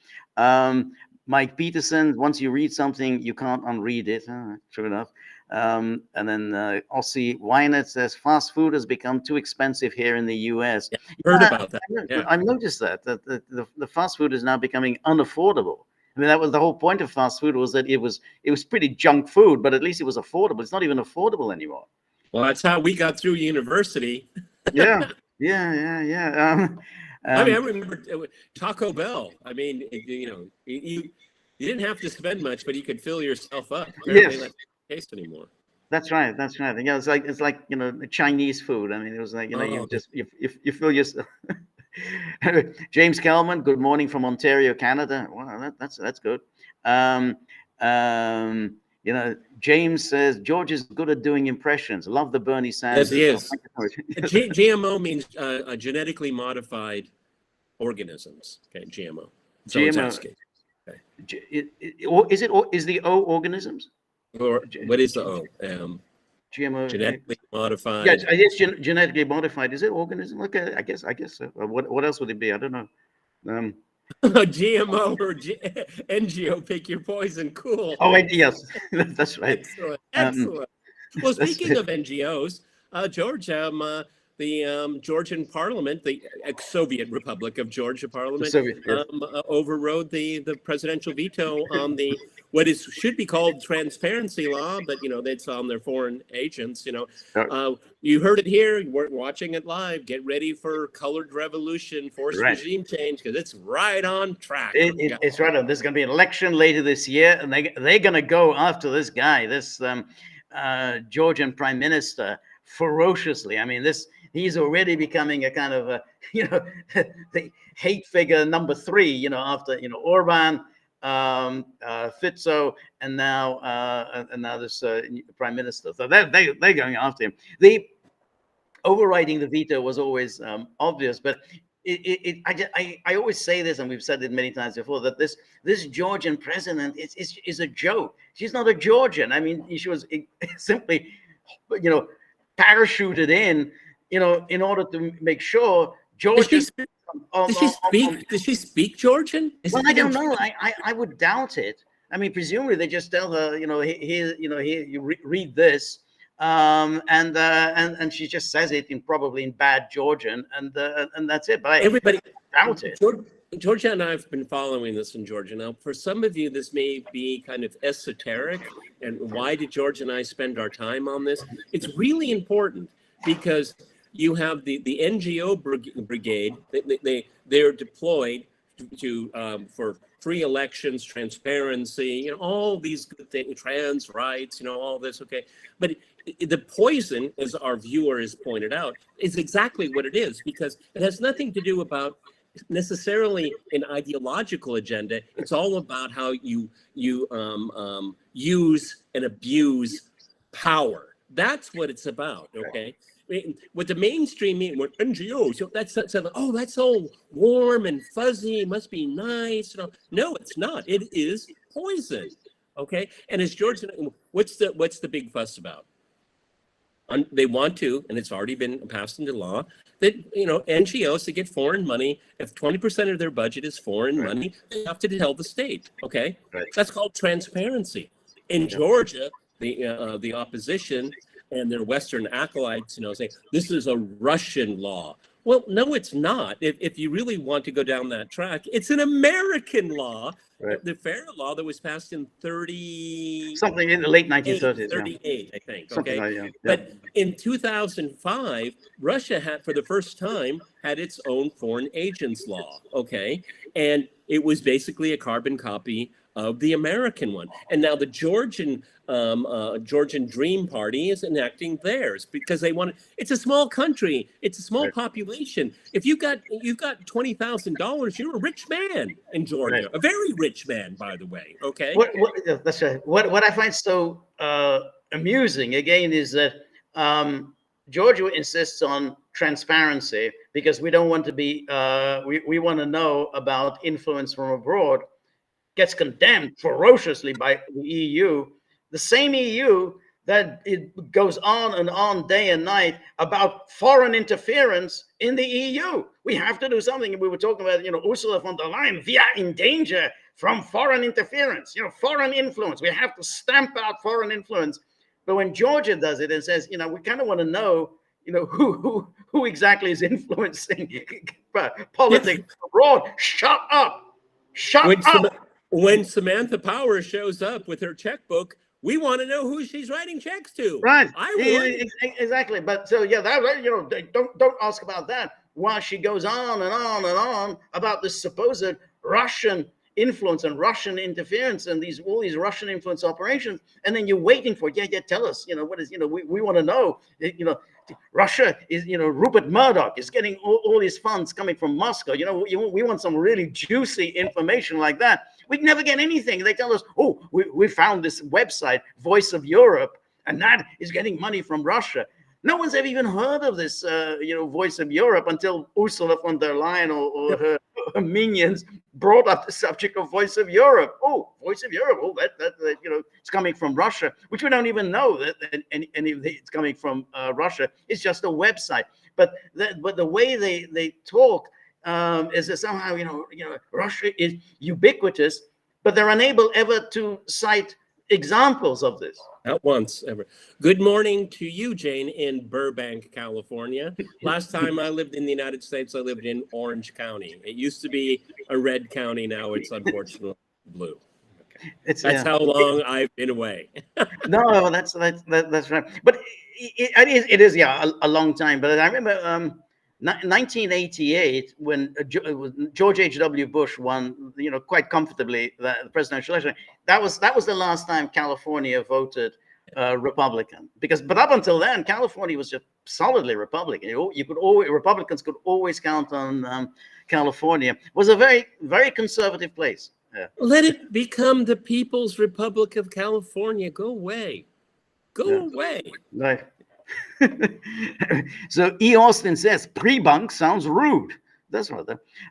Mike Peterson, once you read something, you can't unread it. True enough. And then Aussie Wynett says, fast food has become too expensive here in the US. Yeah, heard about that. I've noticed that the fast food is now becoming unaffordable. I mean, that was the whole point of fast food, was that it was pretty junk food, but at least it was affordable. It's not even affordable anymore. Well, that's how we got through university. Yeah. I mean, I remember Taco Bell. I mean, you didn't have to spend much, but you could fill yourself up. Apparently, that's not the case anymore. That's right. Yeah, it's like Chinese food. I mean, it was like you fill yourself. James Kelman, good morning from Ontario, Canada. Wow, that's good. James says George is good at doing impressions. Love the Bernie Sanders. Yes, he is. GMO means genetically modified organisms. Okay, GMO. So GMO. Okay. Is the O organisms? Or what is the O? GMO. Genetically modified. Yeah, it's genetically modified. Is it organism? Okay, I guess so. What else would it be? I don't know. GMO or NGO, pick your poison. Cool. Oh, yes, that's right. Excellent. Well, speaking of NGOs, George, the Georgian Parliament, the ex-Soviet Republic of Georgia Parliament, overrode the presidential veto on the should be called transparency law, but that's on their foreign agents. You heard it here. You weren't watching it live. Get ready for colored revolution, forced regime change, because it's right on track. It's right on. There's going to be an election later this year, and they're going to go after this guy, this Georgian prime minister, ferociously. I mean, he's already becoming a kind of the hate figure number 3. After Orban, Fitzo, and now this prime minister. So they're going after him. The overriding the veto was always obvious, but I always say this, and we've said it many times before, that this Georgian president is a joke. She's not a Georgian. I mean, she was simply, parachuted in, in order to make sure Georgia. Does she speak Georgian? Well, I don't know. I would doubt it. I mean, presumably they just tell her, here, you read this, and she just says it probably in bad Georgian, and that's it. But everybody doubt it. Georgia and I have been following this in Georgia. Now, for some of you, this may be kind of esoteric. And why did George and I spend our time on this? It's really important because you have the NGO brigade. They're deployed to for free elections, transparency, all these good things, trans rights, all this. Okay, but the poison, as our viewer has pointed out, is exactly what it is, because it has nothing to do about necessarily an ideological agenda. It's all about how you use and abuse power. That's what it's about. Okay. With the mainstream media, with NGOs, that's all warm and fuzzy. It must be nice. No, it's not. It is poison. Okay. And as George, what's the big fuss about? They want to, and it's already been passed into law, that NGOs to get foreign money, if 20% of their budget is foreign money, they have to tell the state. Okay, that's called transparency. In Georgia, the opposition and their Western acolytes, say this is a Russian law. Well, no, it's not. If you really want to go down that track, it's an American law. Right. The FAIR law that was passed in something in the late 1930s, 38, I think. Okay, like, yeah. But in 2005, Russia had, for the first time, had its own foreign agents law. Okay, and it was basically a carbon copy of the American one. And now the Georgian Dream Party is enacting theirs because they want. It's a small country. It's a small population. If you've got $20,000, you're a rich man in Georgia, a very rich man, by the way. Okay. That's right. What I find so amusing again is that Georgia insists on transparency because we don't want to be. We want to know about influence from abroad. Gets condemned ferociously by the EU, the same EU that it goes on and on day and night about foreign interference in the EU. We have to do something. And we were talking about, Ursula von der Leyen, we are in danger from foreign interference, foreign influence. We have to stamp out foreign influence. But when Georgia does it and says, we kind of want to know, who exactly is influencing politics abroad, shut up. Shut up. When Samantha Power shows up with her checkbook, we want to know who she's writing checks to. Right. I would. Exactly. But so don't ask about that. While she goes on and on and on about this supposed Russian influence and Russian interference and all these Russian influence operations, and then you're waiting for tell us what is we want to know Russia is Rupert Murdoch is getting all his funds coming from Moscow. We want some really juicy information like that. We never get anything. They tell us, oh, we found this website, Voice of Europe, and that is getting money from Russia. No one's ever even heard of this, Voice of Europe until Ursula von der Leyen or her minions brought up the subject of Voice of Europe. Oh, Voice of Europe. Oh, that it's coming from Russia, which we don't even know that any of it's coming from Russia. It's just a website. But the way they talk is that somehow Russia is ubiquitous, but they're unable ever to cite examples of this. Not once ever. Good morning to you, Jane, in Burbank, California. Last time I lived in the United States, I lived in Orange County. It used to be a red county. Now it's unfortunately blue. Okay. That's how long I've been away. No, that's right. But it is a long time. But I remember 1988 when George H.W. Bush won, quite comfortably the presidential election. That was the last time California voted Republican. But up until then, California was just solidly Republican. Republicans could always count on California. It was a very, very conservative place. Yeah. Let it become the People's Republic of California. Go away. Go away. Right. So E. Austin says pre-bunk sounds rude. That's right.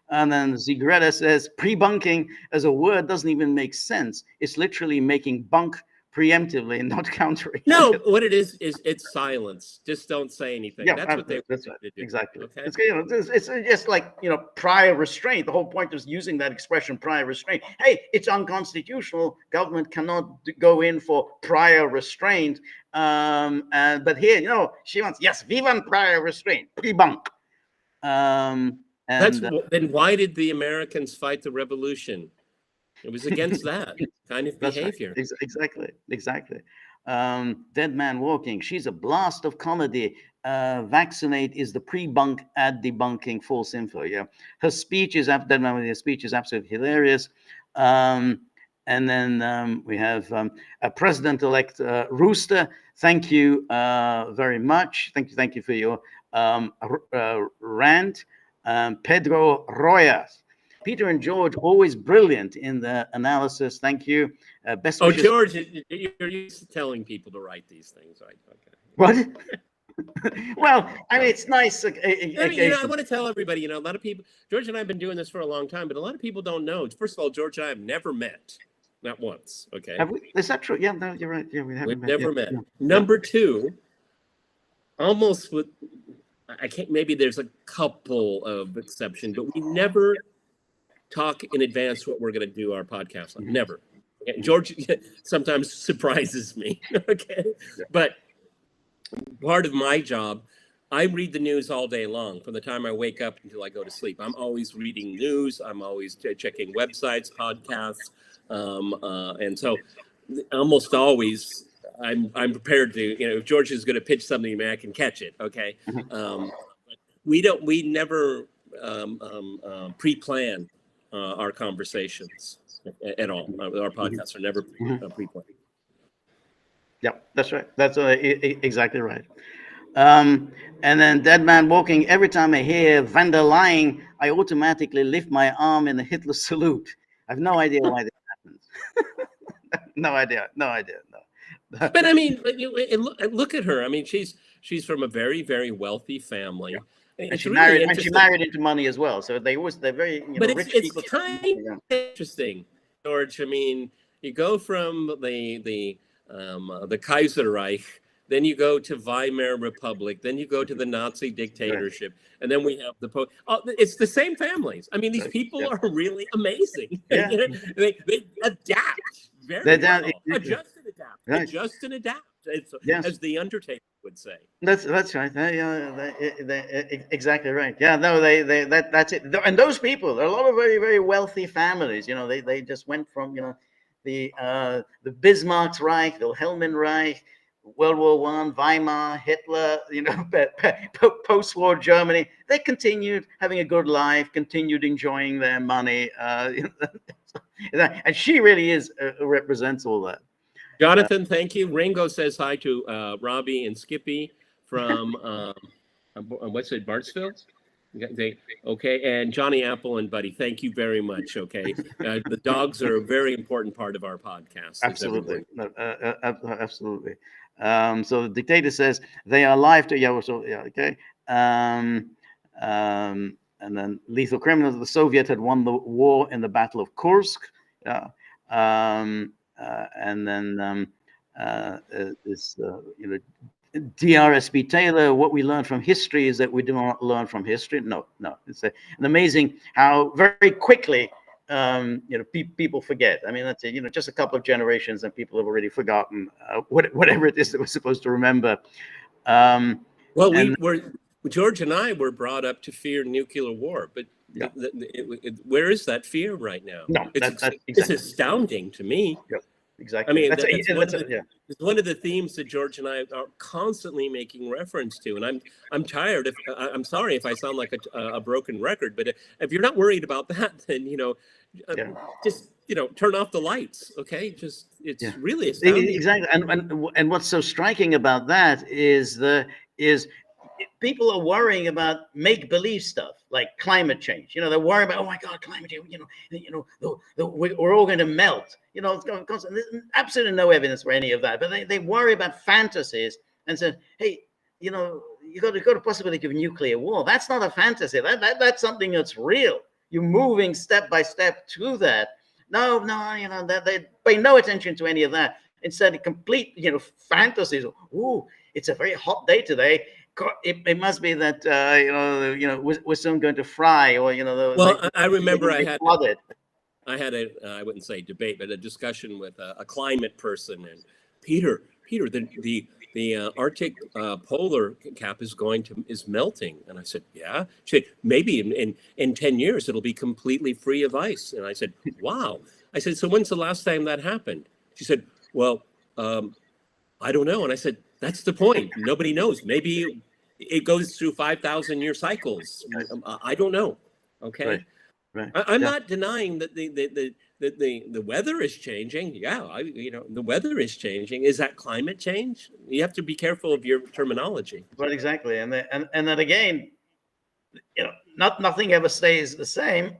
And then Zigretta says pre-bunking as a word doesn't even make sense. It's literally making bunk preemptively and not countering. No, what it is it's silence. Just don't say anything. Yeah, that's what they that's want right. to do. Exactly. Okay. It's just like, prior restraint. The whole point is using that expression, prior restraint. Hey, it's unconstitutional. Government cannot go in for prior restraint. But here, she wants, yes, we want prior restraint, pre-bunk. Then why did the Americans fight the revolution? It was against that kind of behavior. Right. Exactly. Dead Man Walking. She's a blast of comedy. Vaccinate is the pre-bunk ad debunking false info. Yeah, her speech is Dead Man Walking. Her speech is absolutely hilarious. And then we have a President-elect Rooster. Thank you very much. Thank you for your rant. Pedro Royas. Peter and George, always brilliant in the analysis. Thank you. Best wishes. George, you're used to telling people to write these things, right? Okay. What? Well, I mean, it's nice. I want to tell everybody, a lot of people, George and I have been doing this for a long time, but a lot of people don't know. First of all, George and I have never met. Not once. Okay. Is that true? Yeah, no, you're right. Yeah, we've never met. Yeah. Number two, almost with, I can't, maybe there's a couple of exceptions, but we never talk in advance what we're going to do our podcast on. Never. Okay? George sometimes surprises me. Okay. Yeah. But part of my job, I read the news all day long from the time I wake up until I go to sleep. I'm always reading news. I'm always checking websites, podcasts. And so almost always I'm prepared to, if George is going to pitch something to me, I can catch it. Okay. We never pre-plan our conversations at all. Our podcasts are never pre-planned. Yeah, that's right. That's exactly right. And then Dead Man Walking. Every time I hear van der Leyen, I automatically lift my arm in the Hitler salute. I have no idea why this happens. No idea. No. But I mean, look at her. I mean, she's from a very, very wealthy family. Yeah. And she married into money as well. So they're very rich people. It's kind of interesting, George. I mean, you go from the Kaiserreich, then you go to Weimar Republic, then you go to the Nazi dictatorship, and then we have the Pope. It's the same families. I mean, these people are really amazing. Yeah. They adapt very well. Adjust and adapt. Right. Adjust and adapt. As the Undertaker would say. That's right. Exactly right. Yeah, no, that's it. And those people, there are a lot of very, very wealthy families. They just went from the Bismarck's Reich, the Wilhelm Reich, World War I, Weimar, Hitler, post-war Germany. They continued having a good life, continued enjoying their money, and she really represents all that. Jonathan, thank you. Ringo says hi to Robbie and Skippy from what's it, Bartsville? Okay, and Johnny Apple and Buddy, thank you very much. Okay, the dogs are a very important part of our podcast. Absolutely, absolutely. So the dictator says they are live to okay. And then lethal criminals. The Soviet had won the war in the Battle of Kursk. And then DRSP Taylor, what we learn from history is that we do not learn from history. No. It's an amazing how very quickly people forget. I mean, that's it. Just a couple of generations and people have already forgotten whatever it is that we're supposed to remember. George and I were brought up to fear nuclear war, but yeah. Where is that fear right now? No, it's astounding to me. Yep, exactly. I mean, it's one of the themes that George and I are constantly making reference to, and I'm tired. I'm sorry if I sound like a broken record, but if you're not worried about that, then just turn off the lights. Okay, it's really astounding. Exactly, and what's so striking about that is people are worrying about make-believe stuff like climate change. They're worried about, oh my God, climate change. We're all going to melt. It's going to. There's absolutely no evidence for any of that. But they worry about fantasies and say, hey, you got a possibility of nuclear war. That's not a fantasy. That's something that's real. You're moving step by step to that. No, they pay no attention to any of that. instead of complete, fantasies. Ooh, it's a very hot day today. It must be that we're soon going to fry, or Well, I remember I had flooded. I wouldn't say debate, but a discussion with a climate person, and Peter, the Arctic polar cap is melting, and I said, yeah. She said, maybe in 10 years it'll be completely free of ice, and I said, wow. I said, so when's the last time that happened? She said, well, I don't know, and I said, that's the point. Nobody knows. Maybe it goes through 5,000-year cycles. I don't know. Okay. Right. Right. I'm not denying that the weather is changing. Yeah, the weather is changing. Is that climate change? You have to be careful of your terminology. Right, exactly, and then again, nothing ever stays the same.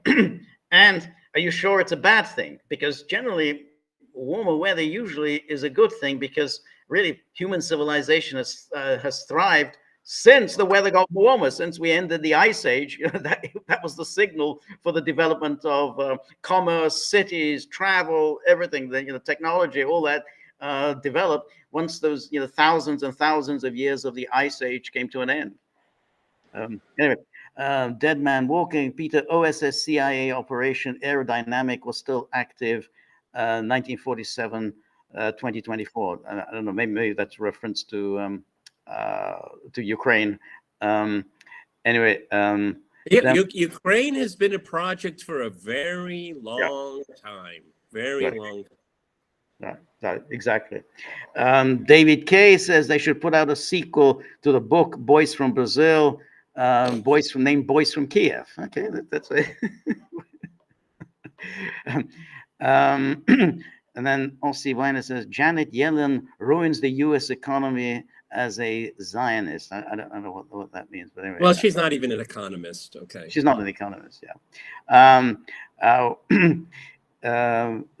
And are you sure it's a bad thing? Because generally, warmer weather usually is a good thing, because really human civilization has thrived since the weather got warmer, since we ended the ice age. That was the signal for the development of commerce, cities, travel, everything. The technology, all that developed once those thousands and thousands of years of the ice age came to an end. Anyway, Dead Man Walking, Peter, OSS CIA operation Aerodynamic was still active 1947, 2024. I don't know, maybe that's reference to Ukraine. Anyway, Ukraine has been a project for a very long time. Very long time. Right, exactly. David Kay says they should put out a sequel to the book Boys from Brazil, Boys from Kiev. Okay, that's it. And then Ossie Weiner says Janet Yellen ruins the U.S. economy as a Zionist. I don't know what that means, but anyway. Well, she's not even an economist. Okay. She's not an economist. Yeah.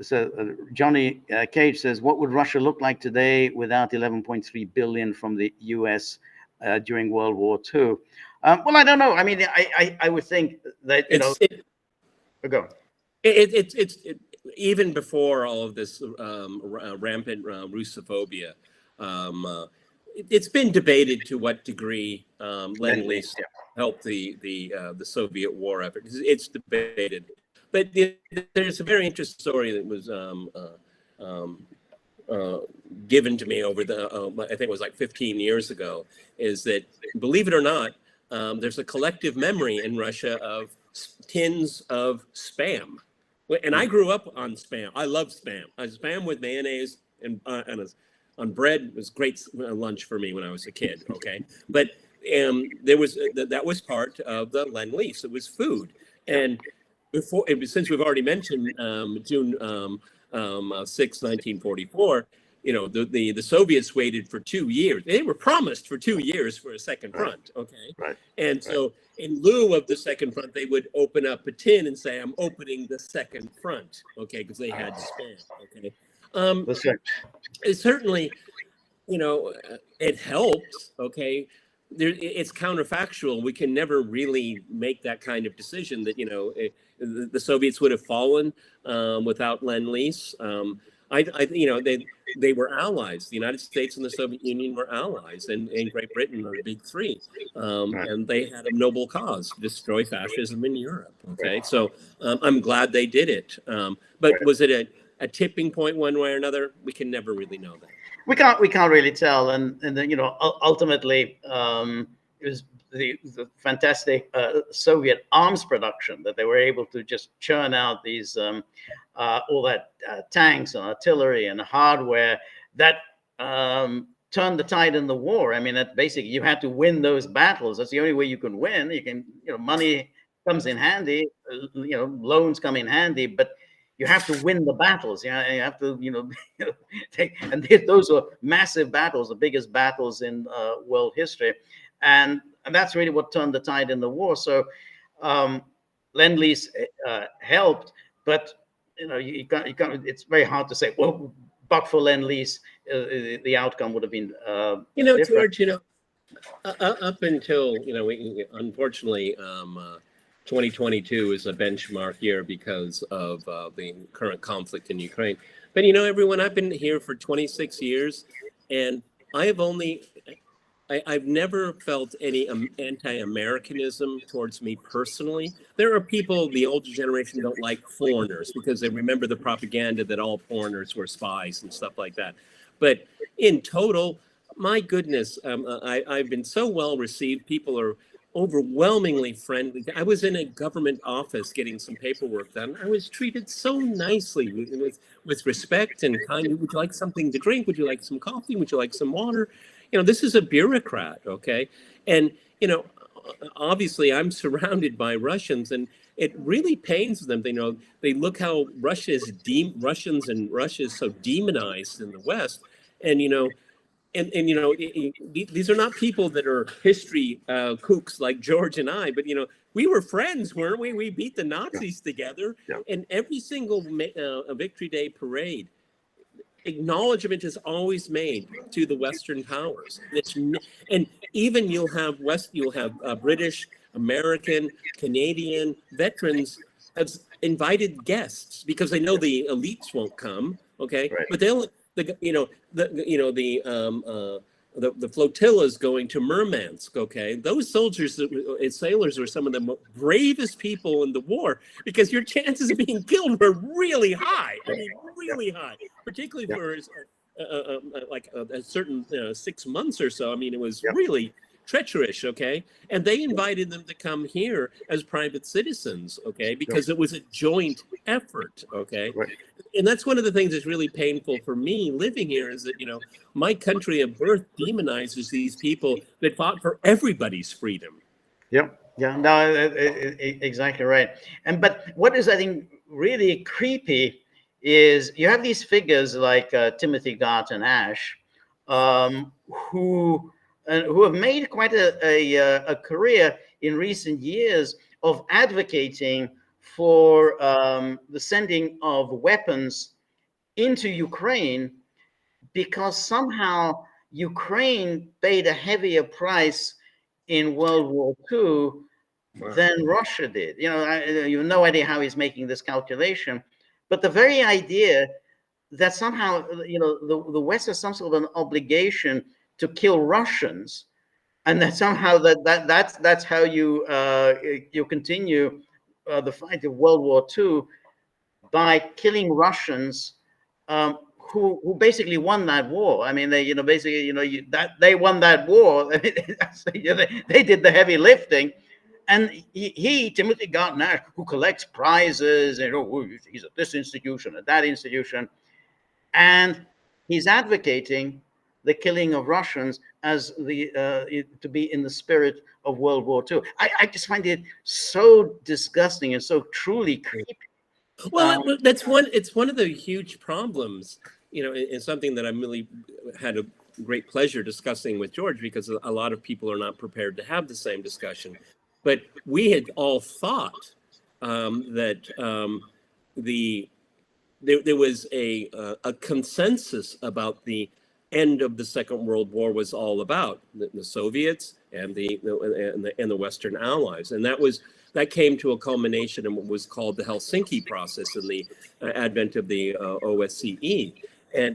So Johnny Cage says, what would Russia look like today without 11.3 billion from the U.S. During World War II? Well, I don't know. I mean, I would think that go. It's even before all of this rampant Russophobia. It's been debated to what degree Lend-Lease helped the Soviet war effort. It's debated. But there's a very interesting story that was given to me over I think it was like 15 years ago, is that, believe it or not, there's a collective memory in Russia of tins of Spam. And I grew up on Spam. I love Spam. Spam with mayonnaise and on bread was great lunch for me when I was a kid, okay? But that was part of the Lend-Lease. It was food. And since we've already mentioned June 6, 1944, the Soviets waited for 2 years. They were promised for 2 years for a second front, okay? Right. And so in lieu of the second front, they would open up a tin and say, I'm opening the second front, okay? Because they had Spam, okay? It certainly, it helps, okay? It's counterfactual. We can never really make that kind of decision that, the Soviets would have fallen without Lend-Lease. They were allies. The United States and the Soviet Union were allies, and Great Britain are the big three. And they had a noble cause, destroy fascism in Europe. Okay, so I'm glad they did it. But was it a tipping point one way or another? We can never really know that. We can't really tell, and then, ultimately it was the fantastic Soviet arms production that they were able to just churn out these all that tanks and artillery and hardware that turned the tide in the war. I mean, that basically you had to win those battles. That's the only way you can win. You can, money comes in handy, loans come in handy, but you have to win the battles. You have to, and those were massive battles, the biggest battles in world history, and that's really what turned the tide in the war. So Lend-Lease helped, but you can't. It's very hard to say, well, but for Lend-Lease, the outcome would have been different. George, up until unfortunately. 2022 is a benchmark year because of the current conflict in Ukraine. But you know, everyone, I've been here for 26 years, and I've never felt any anti-Americanism towards me personally. There are people, the older generation don't like foreigners because they remember the propaganda that all foreigners were spies and stuff like that. But in total, my goodness, I've been so well received. People are overwhelmingly friendly. I was in a government office getting some paperwork done. I was treated so nicely with respect and kind. Would you like something to drink? Would you like some coffee? Would you like some water? You know, this is a bureaucrat, okay? And, you know, obviously I'm surrounded by Russians, and it really pains them. They know, they look how Russians and Russia is so demonized in the West. And, you know, and you know, these are not people that are history kooks like George and I, but, you know, we were friends, weren't we? We beat the Nazis together. And every single Victory Day parade, acknowledgement is always made to the Western powers. And even you'll have British, American, Canadian veterans as invited guests because they know the elites won't come. Okay, but they'll the flotillas going to Murmansk. Okay, those soldiers and sailors were some of the bravest people in the war because your chances of being killed were really high. I mean, really high, particularly for like a certain 6 months or so. I mean, it was really treacherous. Okay, and they invited them to come here as private citizens. Okay, because it was a joint effort. Okay. And that's one of the things that's really painful for me living here is that, you know, my country of birth demonizes these people that fought for everybody's freedom. Yeah, no, exactly right. But what is, I think, really creepy is you have these figures like Timothy Garton Ash, who have made quite a career in recent years of advocating for the sending of weapons into Ukraine because somehow Ukraine paid a heavier price in World War II than Russia did. You know, you have no idea how he's making this calculation, but the very idea that somehow, you know, the West has some sort of an obligation to kill Russians, and that somehow that's how you continue the fight of World War II by killing Russians who basically won that war. I mean, they they won that war. They did the heavy lifting, and Timothy Garton Ash, who collects prizes, and he's at this institution, at that institution, and he's advocating the killing of Russians as to be in the spirit of World War II. I just find it so disgusting and so truly creepy. Well, it's one of the huge problems, you know, and something that I really had a great pleasure discussing with George, because a lot of people are not prepared to have the same discussion. But we had all thought that there was a consensus about the end of the Second World War was all about the Soviets and the Western Allies, and that came to a culmination in what was called the Helsinki process and the advent of the OSCE.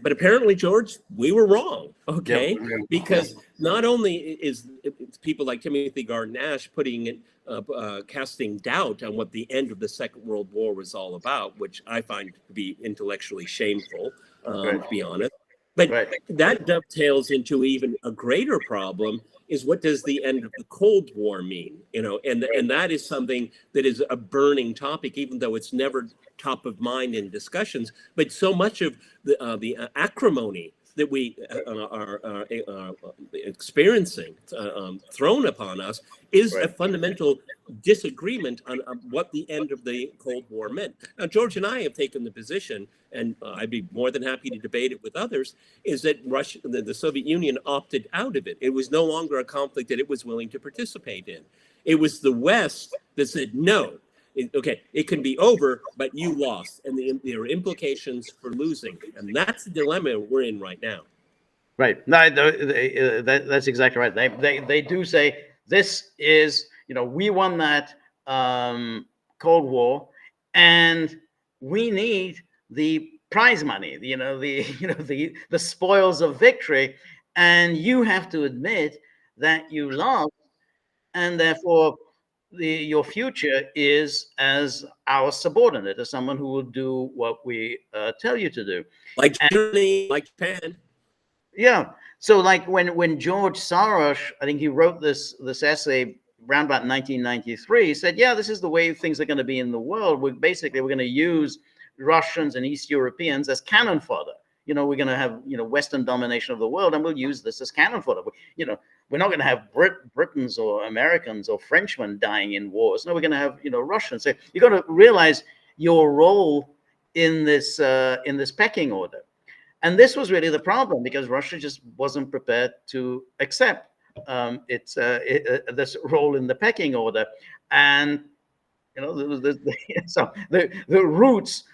But apparently, George, we were wrong, okay? Because not only is people like Timothy Garton Ash casting doubt on what the end of the Second World War was all about, which I find to be intellectually shameful, to be honest. But that dovetails into even a greater problem is what does the end of the Cold War mean? You know, and that is something that is a burning topic, even though it's never top of mind in discussions. But so much of the acrimony that we are experiencing thrown upon us is a fundamental disagreement on what the end of the Cold War meant. Now, George and I have taken the position, and I'd be more than happy to debate it with others, is that the Soviet Union opted out of it. It was no longer a conflict that it was willing to participate in. It was the West that said, no, it can be over, but you lost, and there are implications for losing, and that's the dilemma we're in right now. Right. No, that's exactly right. They do say this is, you know, we won that Cold War, and we need the prize money, the spoils of victory, and you have to admit that you lost, and therefore your future is as our subordinate, as someone who will do what we tell you to do. Like Germany, like Japan. Yeah. So like when George Soros, I think he wrote this essay around about 1993, he said, yeah, this is the way things are going to be in the world. We're going to use Russians and East Europeans as cannon fodder. We're going to have, Western domination of the world, and we'll use this as cannon fodder. We're not going to have Britons or Americans or Frenchmen dying in wars. No, we're going to have, Russians. So you got to realize your role in this pecking order. And this was really the problem, because Russia just wasn't prepared to accept this role in the pecking order. And so the roots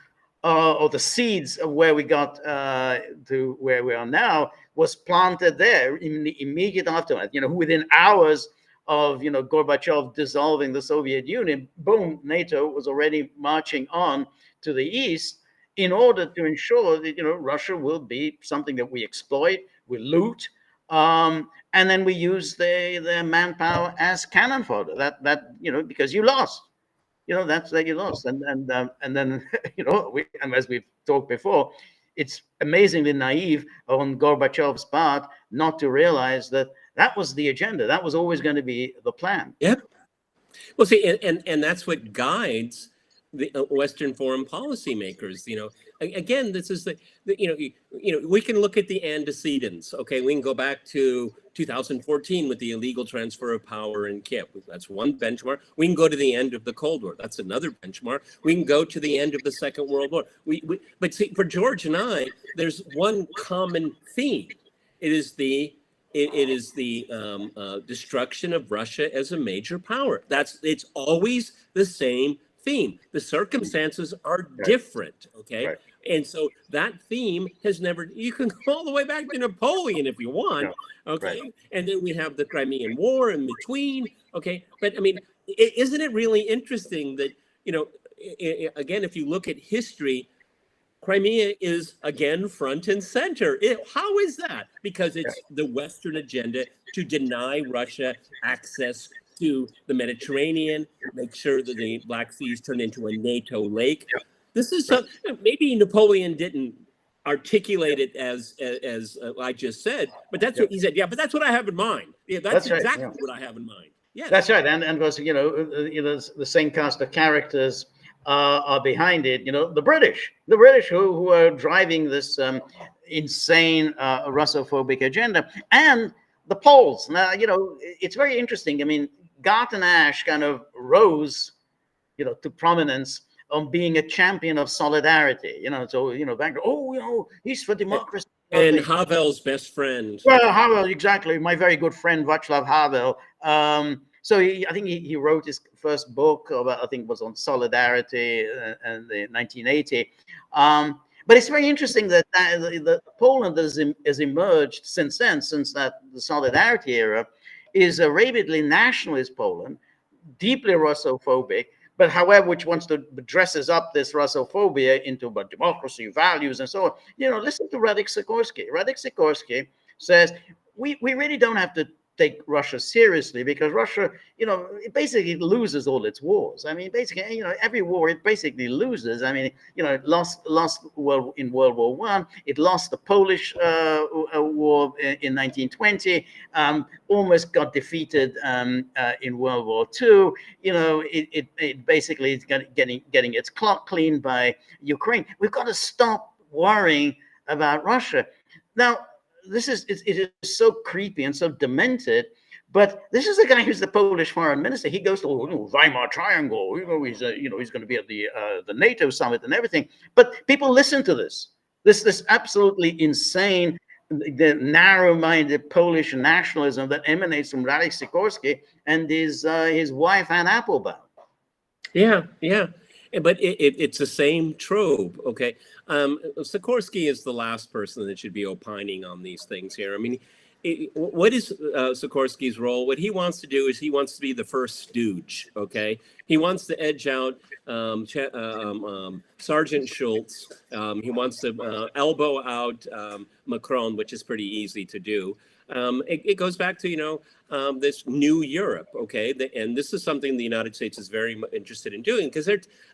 or the seeds of where we got to where we are now was planted there in the immediate aftermath. Within hours of Gorbachev dissolving the Soviet Union, boom, NATO was already marching on to the east, in order to ensure that Russia will be something that we exploit, we loot, and then we use their manpower as cannon fodder. That because you lost, that's that you lost, and then and as we've talked before, it's amazingly naive on Gorbachev's part not to realize that was the agenda. That was always going to be the plan. Yeah. Well, see, and that's what guides the Western foreign policy makers. Again, this is we can look at the antecedents. Okay, we can go back to 2014 with the illegal transfer of power in Kiev. That's one benchmark. We can go to the end of the Cold War. That's another benchmark. We can go to the end of the Second World War. But see, for George and I, there's one common theme. It is the destruction of Russia as a major power. It's always the same theme. The circumstances are different, okay? Right. And so that theme has never, you can go all the way back to Napoleon if you want, okay? Right. And then we have the Crimean War in between, okay? But I mean, isn't it really interesting that, again, if you look at history, Crimea is again front and center. How is that? Because it's the Western agenda to deny Russia access to the Mediterranean, make sure that the Black Seas turn into a NATO lake. This is maybe Napoleon didn't articulate it as I just said, but that's what he said. Yeah, but that's what I have in mind. Yeah, that's exactly what I have in mind. Yeah, that's right. And of course, the same cast of characters are behind it. The British who are driving this insane Russophobic agenda, and the Poles. Now, it's very interesting. I mean, Garton Ash kind of rose, to prominence on being a champion of solidarity. Back, he's for democracy. And Havel's best friend. Well, Havel, exactly. My very good friend Václav Havel. So I think he wrote his first book about, I think it was on solidarity in 1980. But it's very interesting that Poland has emerged since then, since the solidarity era, is a rabidly nationalist Poland, deeply Russophobic, but however, which wants to dresses up this Russophobia into democracy, values, and so on. Listen to Radek Sikorski. Radek Sikorski says, we really don't have to take Russia seriously, because Russia, it basically loses all its wars. I mean, basically, every war it basically loses. I mean, it lost in World War I. It lost the Polish war in 1920. Almost got defeated in World War II. It basically is getting its clock cleaned by Ukraine. We've got to stop worrying about Russia now. It is so creepy and so demented, but this is the guy who's the Polish foreign minister. He goes to Weimar Triangle. He's going to be at the NATO summit and everything. But people listen to this absolutely insane, the narrow-minded Polish nationalism that emanates from Radek Sikorski and his wife Anne Applebaum. Yeah. But it's the same trope, okay? Sikorski is the last person that should be opining on these things here. I mean, what is Sikorsky's role? What he wants to do is he wants to be the first stooge. Okay, he wants to edge out Sergeant Schultz. He wants to elbow out Macron, which is pretty easy to do. It goes back to this new Europe, okay, and this is something the United States is very interested in doing because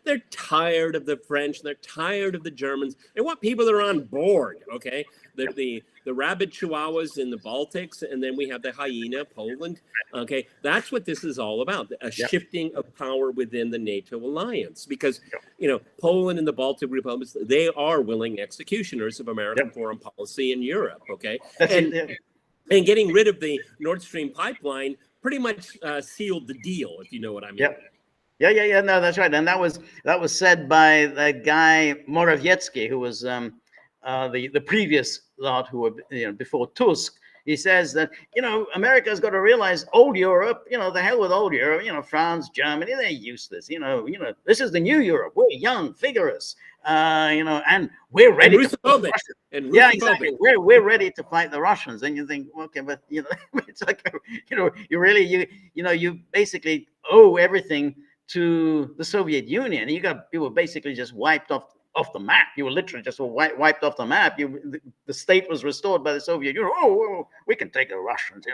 they're tired of the French, they're tired of the Germans. They want people that are on board, okay. The rabid chihuahuas in the Baltics, and then we have the hyena, Poland. Okay, that's what this is all about, a shifting of power within the NATO alliance. Because, Poland and the Baltic republics, they are willing executioners of American foreign policy in Europe, okay? And getting rid of the Nord Stream pipeline pretty much sealed the deal, if you know what I mean. Yeah. No, that's right. And that was said by the guy Morawiecki, who was the previous lot who were before Tusk. He says that America's got to realize old Europe, the hell with old Europe, France, Germany, they're useless. This is the new Europe. We're young, vigorous, and we're ready to fight the Russians. Yeah, exactly. We're ready to fight the Russians. And you think, okay, but it's like you really you basically owe everything to the Soviet Union. You were basically just wiped off the map. You were literally just wiped off the map. The state was restored by the Soviet Union. Oh, we can take the Russians.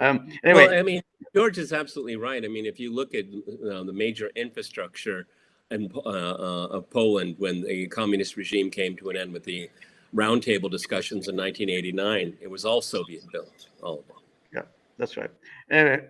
Anyway, well, I mean, George is absolutely right. I mean, if you look at the major infrastructure of Poland when the communist regime came to an end with the roundtable discussions in 1989, it was all Soviet built, all of them. Yeah, that's right.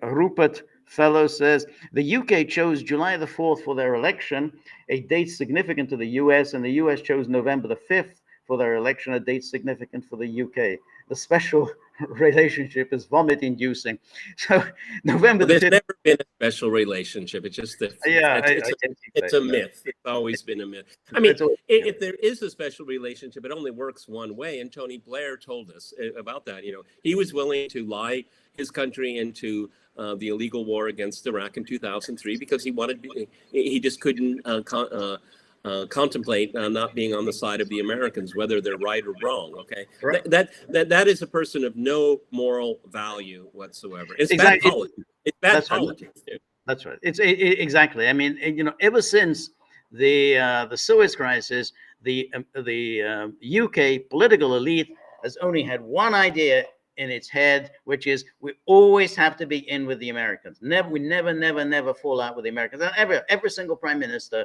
Rupert Fellow says the UK chose July the 4th for their election, a date significant to the US, and the US chose November the 5th for their election, a date significant for the UK. The special relationship is vomit-inducing. So November the 5th. There's never been a special relationship. It's just that it's a myth. It's always been a myth. I mean, if there is a special relationship, it only works one way. And Tony Blair told us about that. He was willing to lie his country into the illegal war against Iraq in 2003 because he just couldn't contemplate not being on the side of the Americans, whether they're right or wrong. Okay, right. That is a person of no moral value whatsoever. It's bad politics. It's bad politics. Right. That's right. It's exactly. I mean, ever since the Suez Crisis, the UK political elite has only had one idea in its head, which is we always have to be in with the Americans. We never fall out with the Americans. And every single prime minister,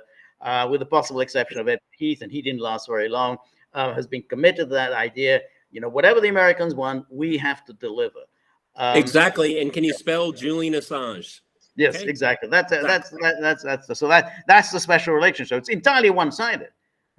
with the possible exception of Ed Heath, and he didn't last very long, has been committed to that idea. Whatever the Americans want, we have to deliver. Exactly. And can you spell Julian Assange? Yes, okay. Exactly. That's the special relationship. It's entirely one-sided.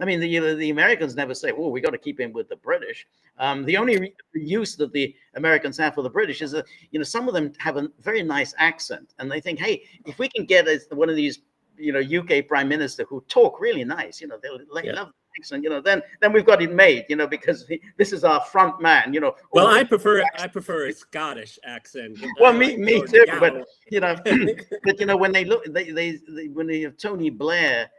I mean, the Americans never say, "Oh, we got to keep in with the British." The only use that the Americans have for the British is that some of them have a very nice accent, and they think, "Hey, if we can get one of these UK prime minister who talk really nice, they love the accent, then we've got it made, because this is our front man, Well, I prefer a Scottish accent. Well, me too, Gaggle. But when they look, when they have Tony Blair.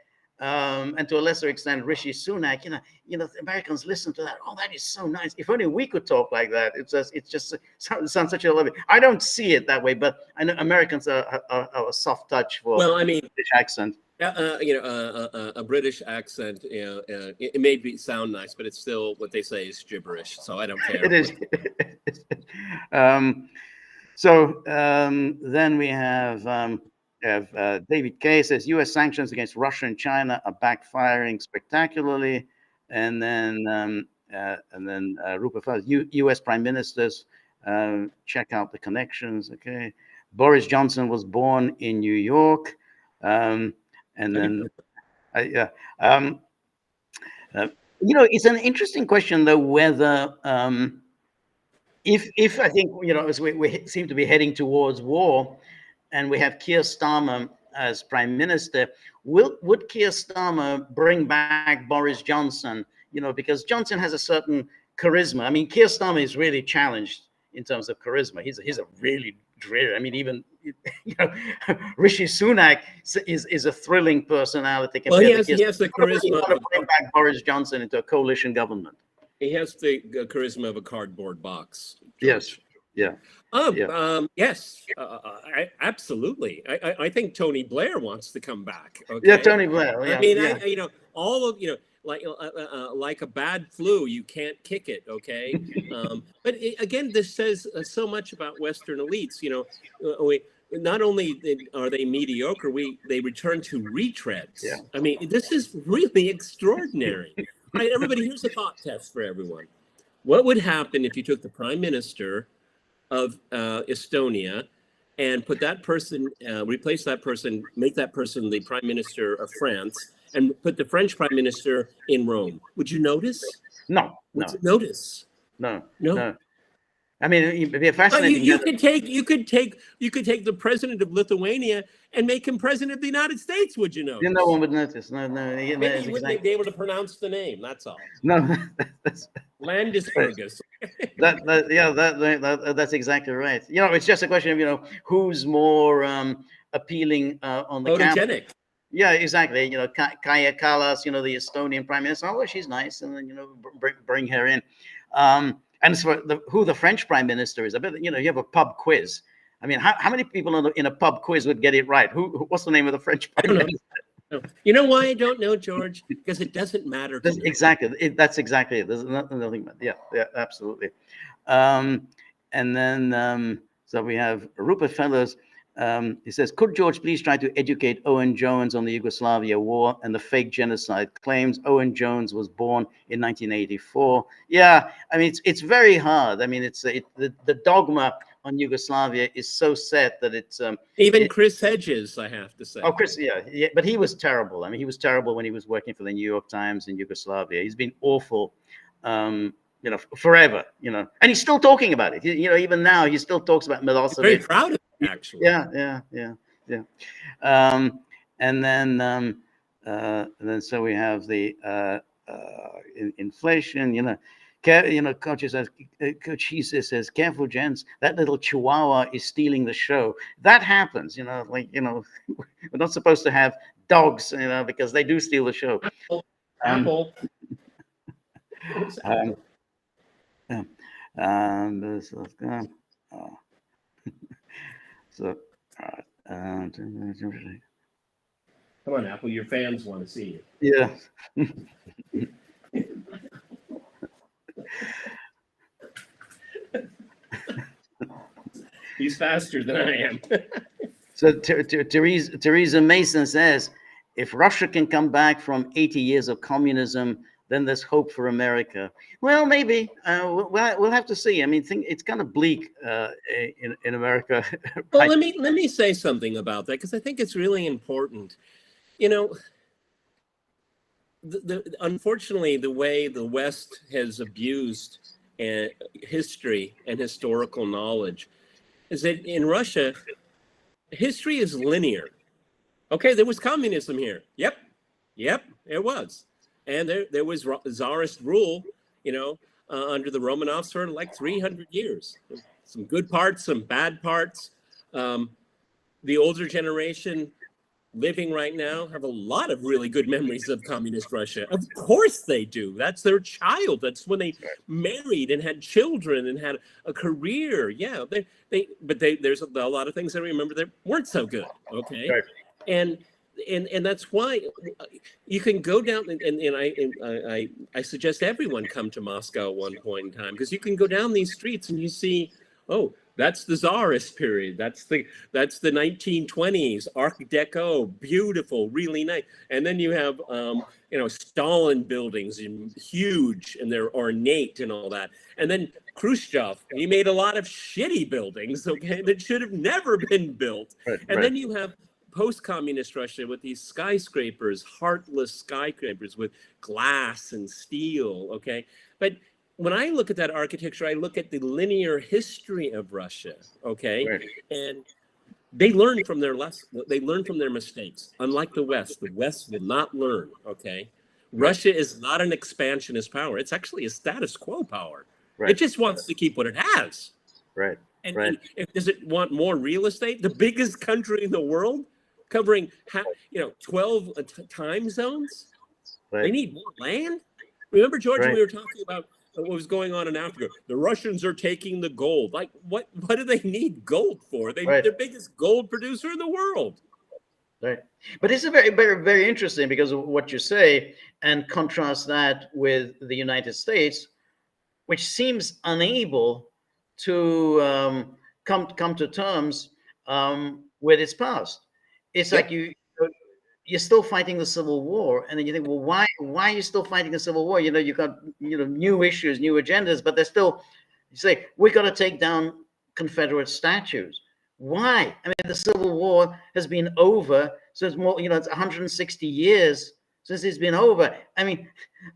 And to a lesser extent, Rishi Sunak, the Americans listen to that. Oh, that is so nice. If only we could talk like that. It just sounds such a lovely. I don't see it that way, but I know Americans are a soft touch for. Well, I mean, British accent. A British accent, it may sound nice, but it's still what they say is gibberish. So I don't care. It is. So then we have. David Kay says U.S. sanctions against Russia and China are backfiring spectacularly, and then Rupert Fellows, U.S. prime ministers check out the connections. Okay, Boris Johnson was born in New York, and then it's an interesting question though whether if I think as we seem to be heading towards war. And we have Keir Starmer as prime minister. Would Keir Starmer bring back Boris Johnson? Because Johnson has a certain charisma. I mean, Keir Starmer is really challenged in terms of charisma. He's a really dreary. I mean, even Rishi Sunak is a thrilling personality. Well, he has the charisma. Want to bring back Boris Johnson into a coalition government. He has the charisma of a cardboard box. Yes. Yeah. Yes, absolutely. I think Tony Blair wants to come back. Yeah, Okay. Tony Blair. Yeah, I mean, yeah. all of like a bad flu, you can't kick it. Okay. But again, this says so much about Western elites. We not only are they mediocre, they return to retreads. Yeah. I mean, this is really extraordinary. All right, everybody, here's a thought test for everyone. What would happen if you took the prime minister of Estonia and put that person, replace that person, make that person the prime minister of France, and put the French prime minister in Rome? Would you notice? No. Would you notice? No. I mean, it'd be fascinating. You could take the president of Lithuania and make him president of the United States. Would you notice? No one would notice. No. Maybe you wouldn't be able to pronounce the name. That's all. No. Landesbergus. That's exactly right. It's just a question of who's more appealing on the photogenic. Yeah, exactly. Kaja Kallas, the Estonian prime minister. Oh, well, she's nice, and then bring her in. And as for who the French prime minister is, I bet you have a pub quiz. I mean, how many people in a pub quiz would get it right? What's the name of the French prime minister? You know why I don't know, George? Because it doesn't matter. Exactly. That's exactly it. There's nothing. Yeah, absolutely. And then so we have Rupert Fellows. He says, could George please try to educate Owen Jones on the Yugoslavia war and the fake genocide claims? Owen Jones was born in 1984. Yeah, I mean, it's very hard. I mean, the dogma on Yugoslavia is so set that it's even Chris Hedges, I have to say. Oh, Chris, yeah, but he was terrible. I mean, he was terrible when he was working for the New York Times in Yugoslavia. He's been awful, forever. And he's still talking about it. Even now, he still talks about Milosevic. Very proud of him, actually. Yeah. And then so we have the inflation. Coach says, careful, gents. That little chihuahua is stealing the show. That happens, we're not supposed to have dogs, because they do steal the show. Apple. So, come on, Apple. Your fans want to see you. Yeah. He's faster than I am. So Theresa Mason says, if Russia can come back from 80 years of communism, then there's hope for America. Well, maybe. We'll have to see. I mean, it's kind of bleak in America. Well, let me say something about that, because I think it's really important. Unfortunately, the way the West has abused history and historical knowledge is that in Russia, history is linear. Okay, there was communism here. Yep, it was. And there was Tsarist rule, under the Romanovs for like 300 years. Some good parts, some bad parts. The older generation living right now have a lot of really good memories of communist Russia. Of course they do. That's their child. That's when they married and had children and had a career. Yeah, there's a lot of things I remember that weren't so good. Okay, right. And that's why you can go down and I suggest everyone come to Moscow at one point in time, because you can go down these streets and you see, oh, that's the Tsarist period. That's the 1920s, Art Deco, beautiful, really nice. And then you have Stalin buildings, and huge, and they're ornate and all that. And then Khrushchev, he made a lot of shitty buildings, okay, that should have never been built. Right, and then you have post-communist Russia with these skyscrapers, heartless skyscrapers with glass and steel, okay? But when I look at that architecture, I look at the linear history of Russia, okay? Right. And they learn from their they learn from their mistakes. Unlike the West will not learn, okay? Right. Russia is not an expansionist power. It's actually a status quo power. Right. It just wants to keep what it has. Right. And does it want more real estate? The biggest country in the world, covering 12 time zones. Right. They need more land. Remember, George, we were talking about what was going on in Africa. The Russians are taking the gold. Like, what do they need gold for? They're the biggest gold producer in the world. Right. But it's a very, very, very interesting because of what you say, and contrast that with the United States, which seems unable to come to terms with its past. It's like you're still fighting the Civil War, and then you think, well, why are you still fighting the Civil War? You got new issues, new agendas, but they're still, you say, we got to take down Confederate statues. Why? I mean, the Civil War has been over since more, it's 160 years since it's been over. I mean,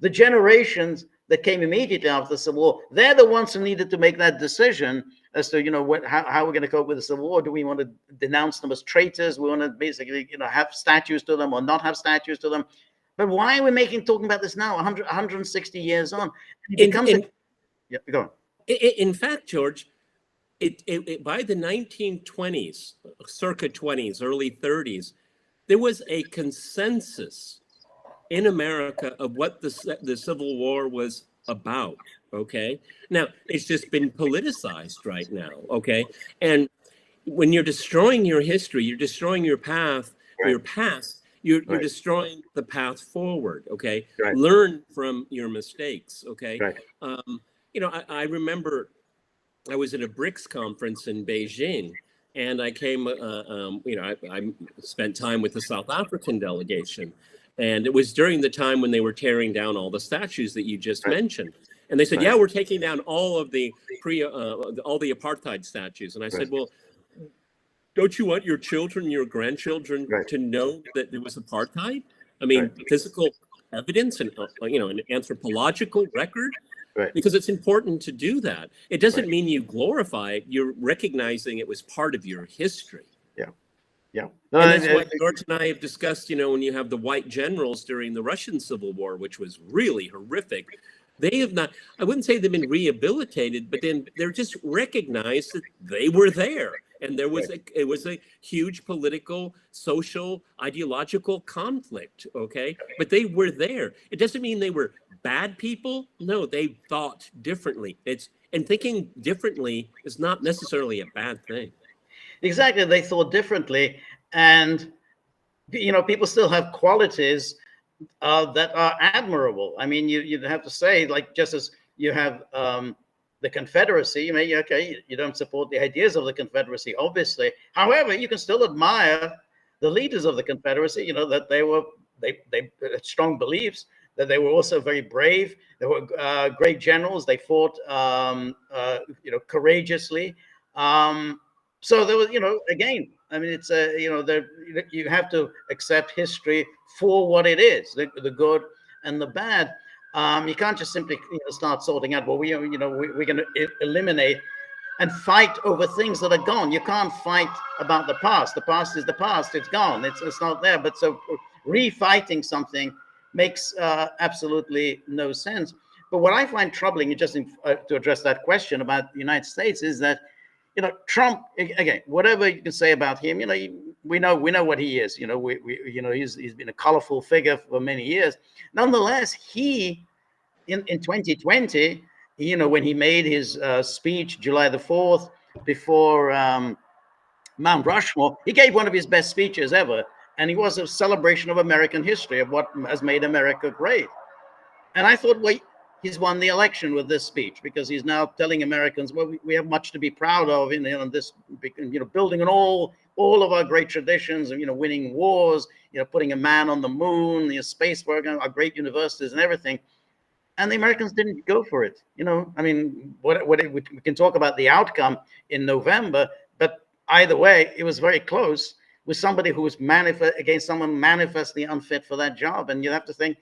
the generations that came immediately after the Civil War, they're the ones who needed to make that decision as to, how we're going to cope with the Civil War. Do we want to denounce them as traitors? We want to basically, have statues to them or not have statues to them. But why are we talking about this now, 160 years on? It becomes go on. In fact, George, it by the 1920s, circa 20s, early 30s, there was a consensus in America of what the Civil War was about. Okay, now it's just been politicized right now. Okay, and when you're destroying your history, you're destroying your path, your past. You're destroying the path forward. Okay, learn from your mistakes. Okay, I remember I was at a BRICS conference in Beijing, and I came. I spent time with the South African delegation. And it was during the time when they were tearing down all the statues that you just mentioned. And they said, yeah, we're taking down all of the all the apartheid statues. And I said, well, don't you want your children, your grandchildren to know that there was apartheid? I mean, physical evidence and, an anthropological record, because it's important to do that. It doesn't mean you glorify it. You're recognizing it was part of your history. Yeah. And that's what George and I have discussed, when you have the white generals during the Russian Civil War, which was really horrific, they have not, I wouldn't say they've been rehabilitated, but then they're just recognized that they were there. And it was a huge political, social, ideological conflict, okay? But they were there. It doesn't mean they were bad people. No, they thought differently. And thinking differently is not necessarily a bad thing. Exactly, they thought differently, and people still have qualities that are admirable. I mean, you'd have to say, like, just as you have the Confederacy, you don't support the ideas of the Confederacy, obviously. However, you can still admire the leaders of the Confederacy. That they had strong beliefs, that they were also very brave. They were great generals. They fought courageously. So there was, again, I mean, it's you have to accept history for what it is, the good and the bad. You can't just simply start sorting out, well, we're going to eliminate and fight over things that are gone. You can't fight about the past. The past is the past. It's gone. It's not there. But so refighting something makes absolutely no sense. But what I find troubling, just to address that question about the United States, is that Trump, again, whatever you can say about him, we know what he is. He's been a colorful figure for many years. Nonetheless, he in 2020, when he made his speech July the 4th before Mount Rushmore, he gave one of his best speeches ever, and it was a celebration of American history, of what has made America great. And I thought, well, he's won the election with this speech, because he's now telling Americans, well, we have much to be proud of in this, building on all of our great traditions of, winning wars, putting a man on the moon, space program, our great universities and everything. And the Americans didn't go for it. I mean, we can talk about the outcome in November, but either way, it was very close with somebody who was against someone manifestly unfit for that job. And you have to think,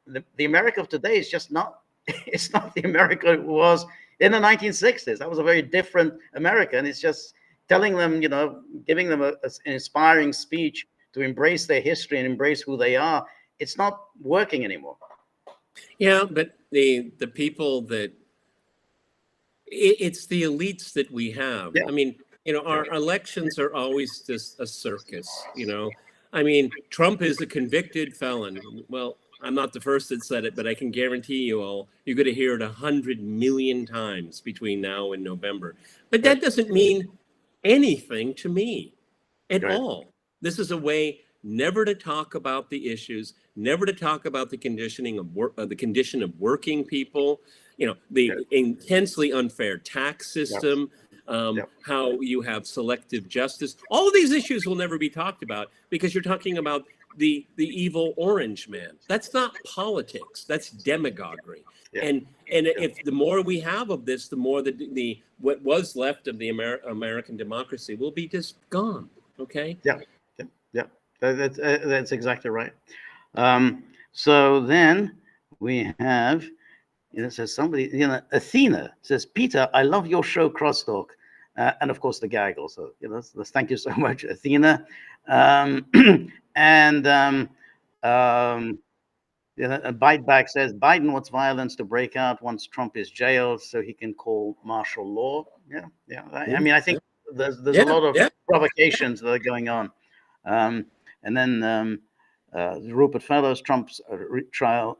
the America of today is just not, it's not the America it was in the 1960s. That was a very different America. And it's just telling them, giving them an inspiring speech to embrace their history and embrace who they are. It's not working anymore. Yeah, but the people that, it's the elites that we have. Yeah. I mean, our elections are always just a circus, I mean, Trump is a convicted felon. Well, I'm not the first that said it, but I can guarantee you all, you're going to hear it 100 million times between now and November. But that doesn't mean anything to me at all. This is a way never to talk about the issues, never to talk about the conditioning of work, the condition of working people, the intensely unfair tax system, how you have selective justice. All of these issues will never be talked about because you're talking about the evil orange man. That's not politics. That's demagoguery. And if the more we have of this, the more the what was left of the American democracy will be just gone. Okay. Yeah. That's exactly right. So then we have, it says somebody, Athena says, Peter, I love your show, Crosstalk. And of course the Gaggle. So, thank you so much, Athena. Biteback says, Biden wants violence to break out once Trump is jailed so he can call martial law. I mean, I think there's a lot of provocations that are going on. And then Rupert Fellows, Trump's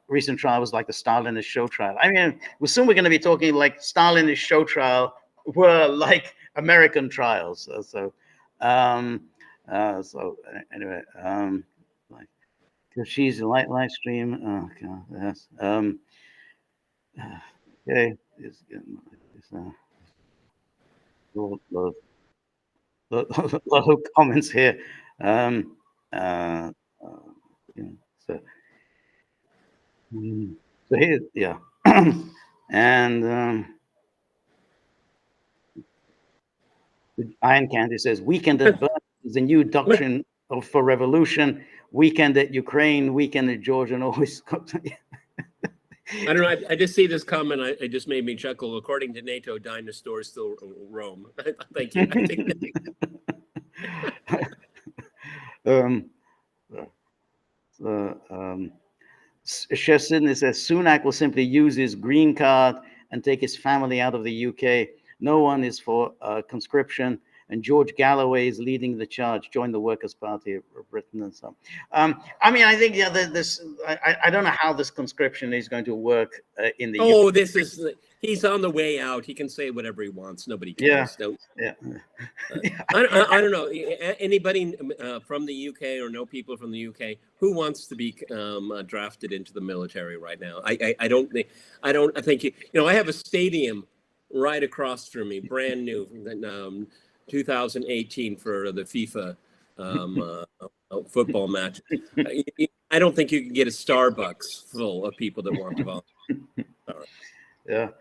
recent trial was like the Stalinist show trial. I mean, soon we're going to be talking like Stalinist show trial were like American trials. So anyway, because she's a live stream. Oh God, yes. Okay, it's a lot of comments here. So here, and Iron Candy says, weekend at Burma is a new doctrine for revolution. Weekend at Ukraine, weekend at Georgia, and always. I don't know. I just see this comment. It just made me chuckle. According to NATO, dinosaurs still roam. Thank you. Chef Sidney says Sunak will simply use his green card and take his family out of the UK. No one is for conscription, and George Galloway is leading the charge. Join the Workers' Party of Britain and so on. I mean, I think I don't know how this conscription is going to work in the UK. He's on the way out. He can say whatever he wants. Nobody cares. I don't know anybody from the UK or know people from the UK who wants to be drafted into the military right now. I don't think I have a stadium right across from me, brand new, 2018 for the FIFA football match. I don't think you can get a Starbucks full of people that want to volunteer.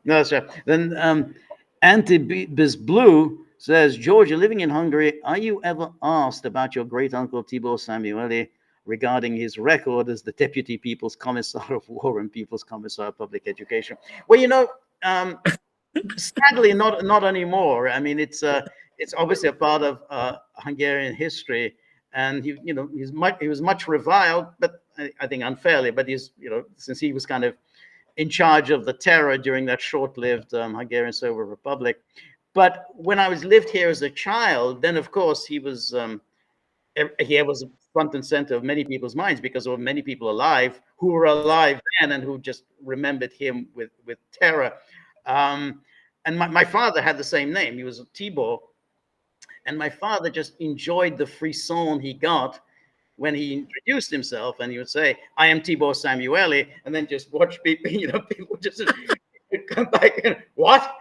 No, sir. Then Antibus Blue says, George, you're living in Hungary. Are you ever asked about your great uncle Tibor Samueli regarding his record as the Deputy People's Commissar of War and People's Commissar of Public Education? Well, sadly, not anymore. I mean, it's obviously a part of Hungarian history, and he was much reviled, but I think unfairly. But since he was kind of in charge of the terror during that short-lived Hungarian Soviet Republic. But when I lived here as a child, then of course he was front and center of many people's minds because there were many people alive who were alive then and who just remembered him with terror. And my father had the same name. He was Tibor, and my father just enjoyed the frisson he got when he introduced himself, and he would say, I am Tibor Samueli, and then just watch people, people just come back and, what?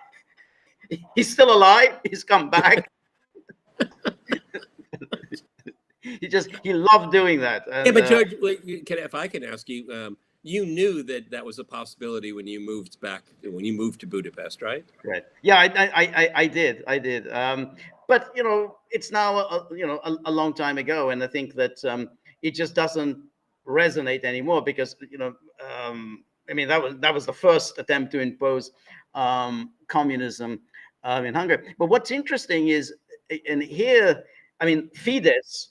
He's still alive? He's come back? He loved doing that. And, but George, if I can ask you, you knew that was a possibility when you moved to Budapest, right? Right. Yeah, I did. But it's now a long time ago, and I think that it just doesn't resonate anymore because I mean that was the first attempt to impose communism in Hungary. But what's interesting is, and here, I mean, Fidesz,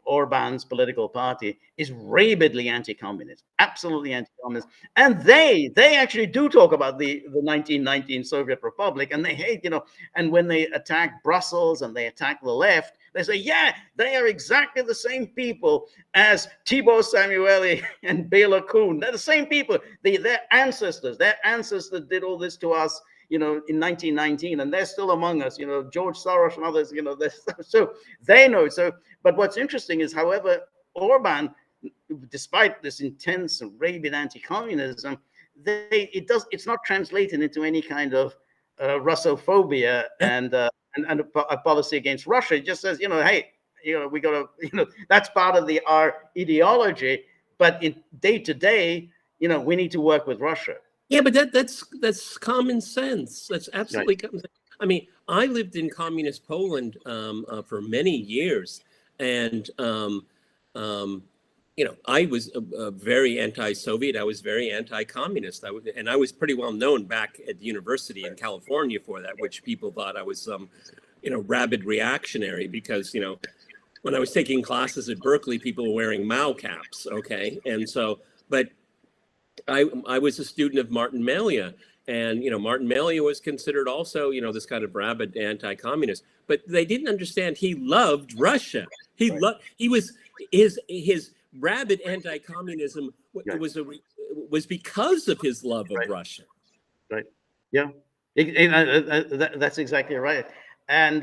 Orban's political party, is rabidly anti-communist, absolutely anti-communist, and they actually do talk about the 1919 Soviet Republic, and they hate, and when they attack Brussels and they attack the left, They say, yeah, they are exactly the same people as Tibor Samueli and Bela Kun. They're the same people. Their ancestors did all this to us, in 1919, and they're still among us. George Soros and others. So they know. So, but what's interesting is, however, Orban, despite this intense and rabid anti-communism, it's not translated into any kind of Russophobia and a policy against Russia. It just says, hey, we got to, that's part of our ideology. But in day to day, we need to work with Russia. Yeah, but that's common sense. That's absolutely right. Common sense. I mean, I lived in communist Poland for many years, and I was very anti-Soviet. I was very anti-communist. I was pretty well known back at the university in California for that, which people thought I was some, rabid reactionary because, when I was taking classes at Berkeley, people were wearing Mao caps. Okay, and so, but I was a student of Martin Malia, and Martin Malia was considered also this kind of rabid anti-communist, but they didn't understand he loved Russia. He was his rabid anti-communism was because of his love of Russia. Right. Yeah. That's exactly right. And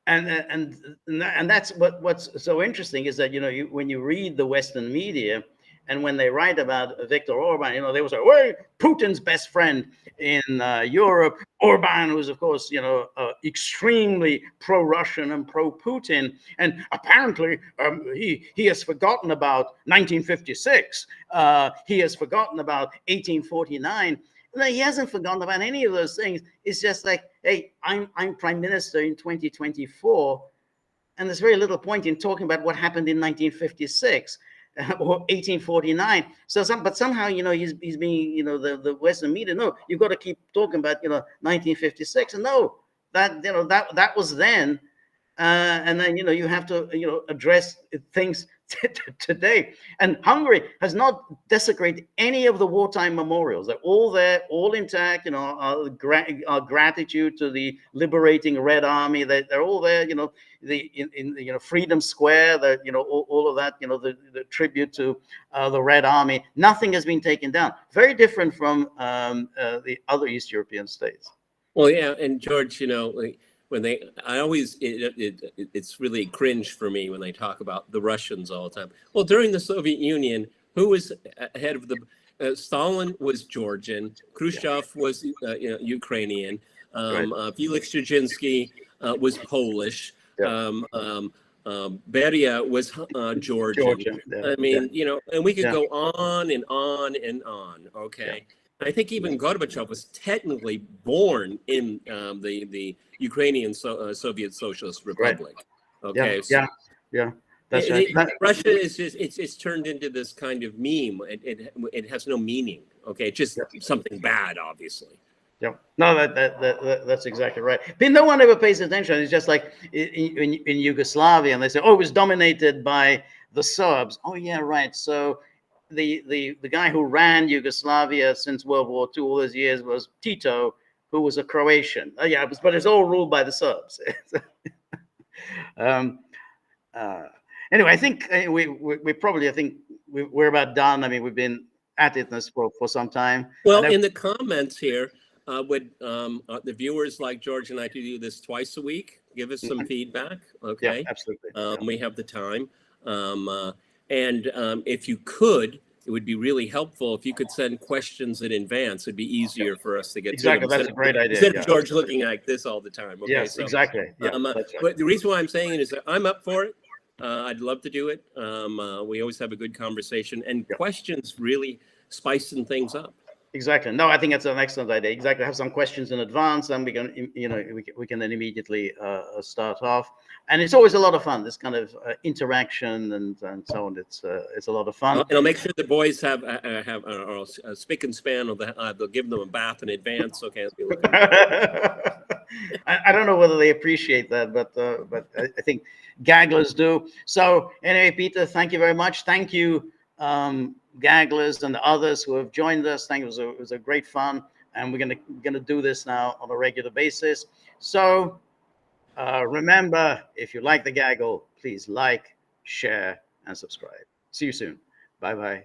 that's what's so interesting is that when you read the Western media, and when they write about Viktor Orban, they will say, well, Putin's best friend in Europe, Orban, who's, of course, extremely pro-Russian and pro-Putin. And apparently he has forgotten about 1956. He has forgotten about 1849. No, he hasn't forgotten about any of those things. It's just like, hey, I'm prime minister in 2024. And there's very little point in talking about what happened in 1956. Or 1849. But somehow, he's being, the Western media. No, you've got to keep talking about, 1956. And no, that was then. And then, you have to, address things today. And Hungary has not desecrated any of the wartime memorials. They're all there, all intact. Our gratitude to the liberating Red Army. They're all there. In Freedom Square. All of that. The tribute to the Red Army. Nothing has been taken down. Very different from the other East European states. Well, yeah, and George, when it's really cringe for me when they talk about the Russians all the time. Well, during the Soviet Union, who was ahead of Stalin was Georgian, Khrushchev was Ukrainian, Felix Dzerzhinsky was Polish, Beria was Georgian. I mean, and we could go on and on and on. Okay. I think even Gorbachev was technically born in the Ukrainian Soviet Socialist Republic. Right. Okay. Yeah. That's right. Russia is just it's turned into this kind of meme. It has no meaning. Okay, it's just something bad, obviously. Yeah. No, that's exactly right. But no one ever pays attention. It's just like in Yugoslavia, and they say, oh, it was dominated by the Serbs. Oh, yeah, right. So the guy who ran Yugoslavia since World War II all those years was Tito, who was a Croatian. But it's all ruled by the Serbs. Anyway, I think we probably, we're about done. I mean, we've been at it for some time. Well, in the comments here, would the viewers like George and I to do this twice a week? Give us some feedback. Okay. Yeah, absolutely. We have the time. And if you could, it would be really helpful if you could send questions in advance. It'd be easier for us to get to them. That's a great idea. Instead of George looking like this all the time. Okay, yes, exactly. Yeah, but the reason why I'm saying it is that I'm up for it. I'd love to do it. We always have a good conversation, and questions really spicing things up. Exactly. No, I think that's an excellent idea. Exactly. Have some questions in advance, and we can, we can then immediately start off. And it's always a lot of fun. This kind of interaction and so on. It's a lot of fun. And I'll make sure the boys have a spick and span, or they'll give them a bath in advance. Okay. I don't know whether they appreciate that, but I think gagglers do. So anyway, Peter, thank you very much. Thank you. Gagglers and others who have joined us. Thank you. It was a great fun, and we're gonna do this now on a regular basis. So Remember, if you like the Gaggle, please like, share, and subscribe. See you soon. Bye-bye.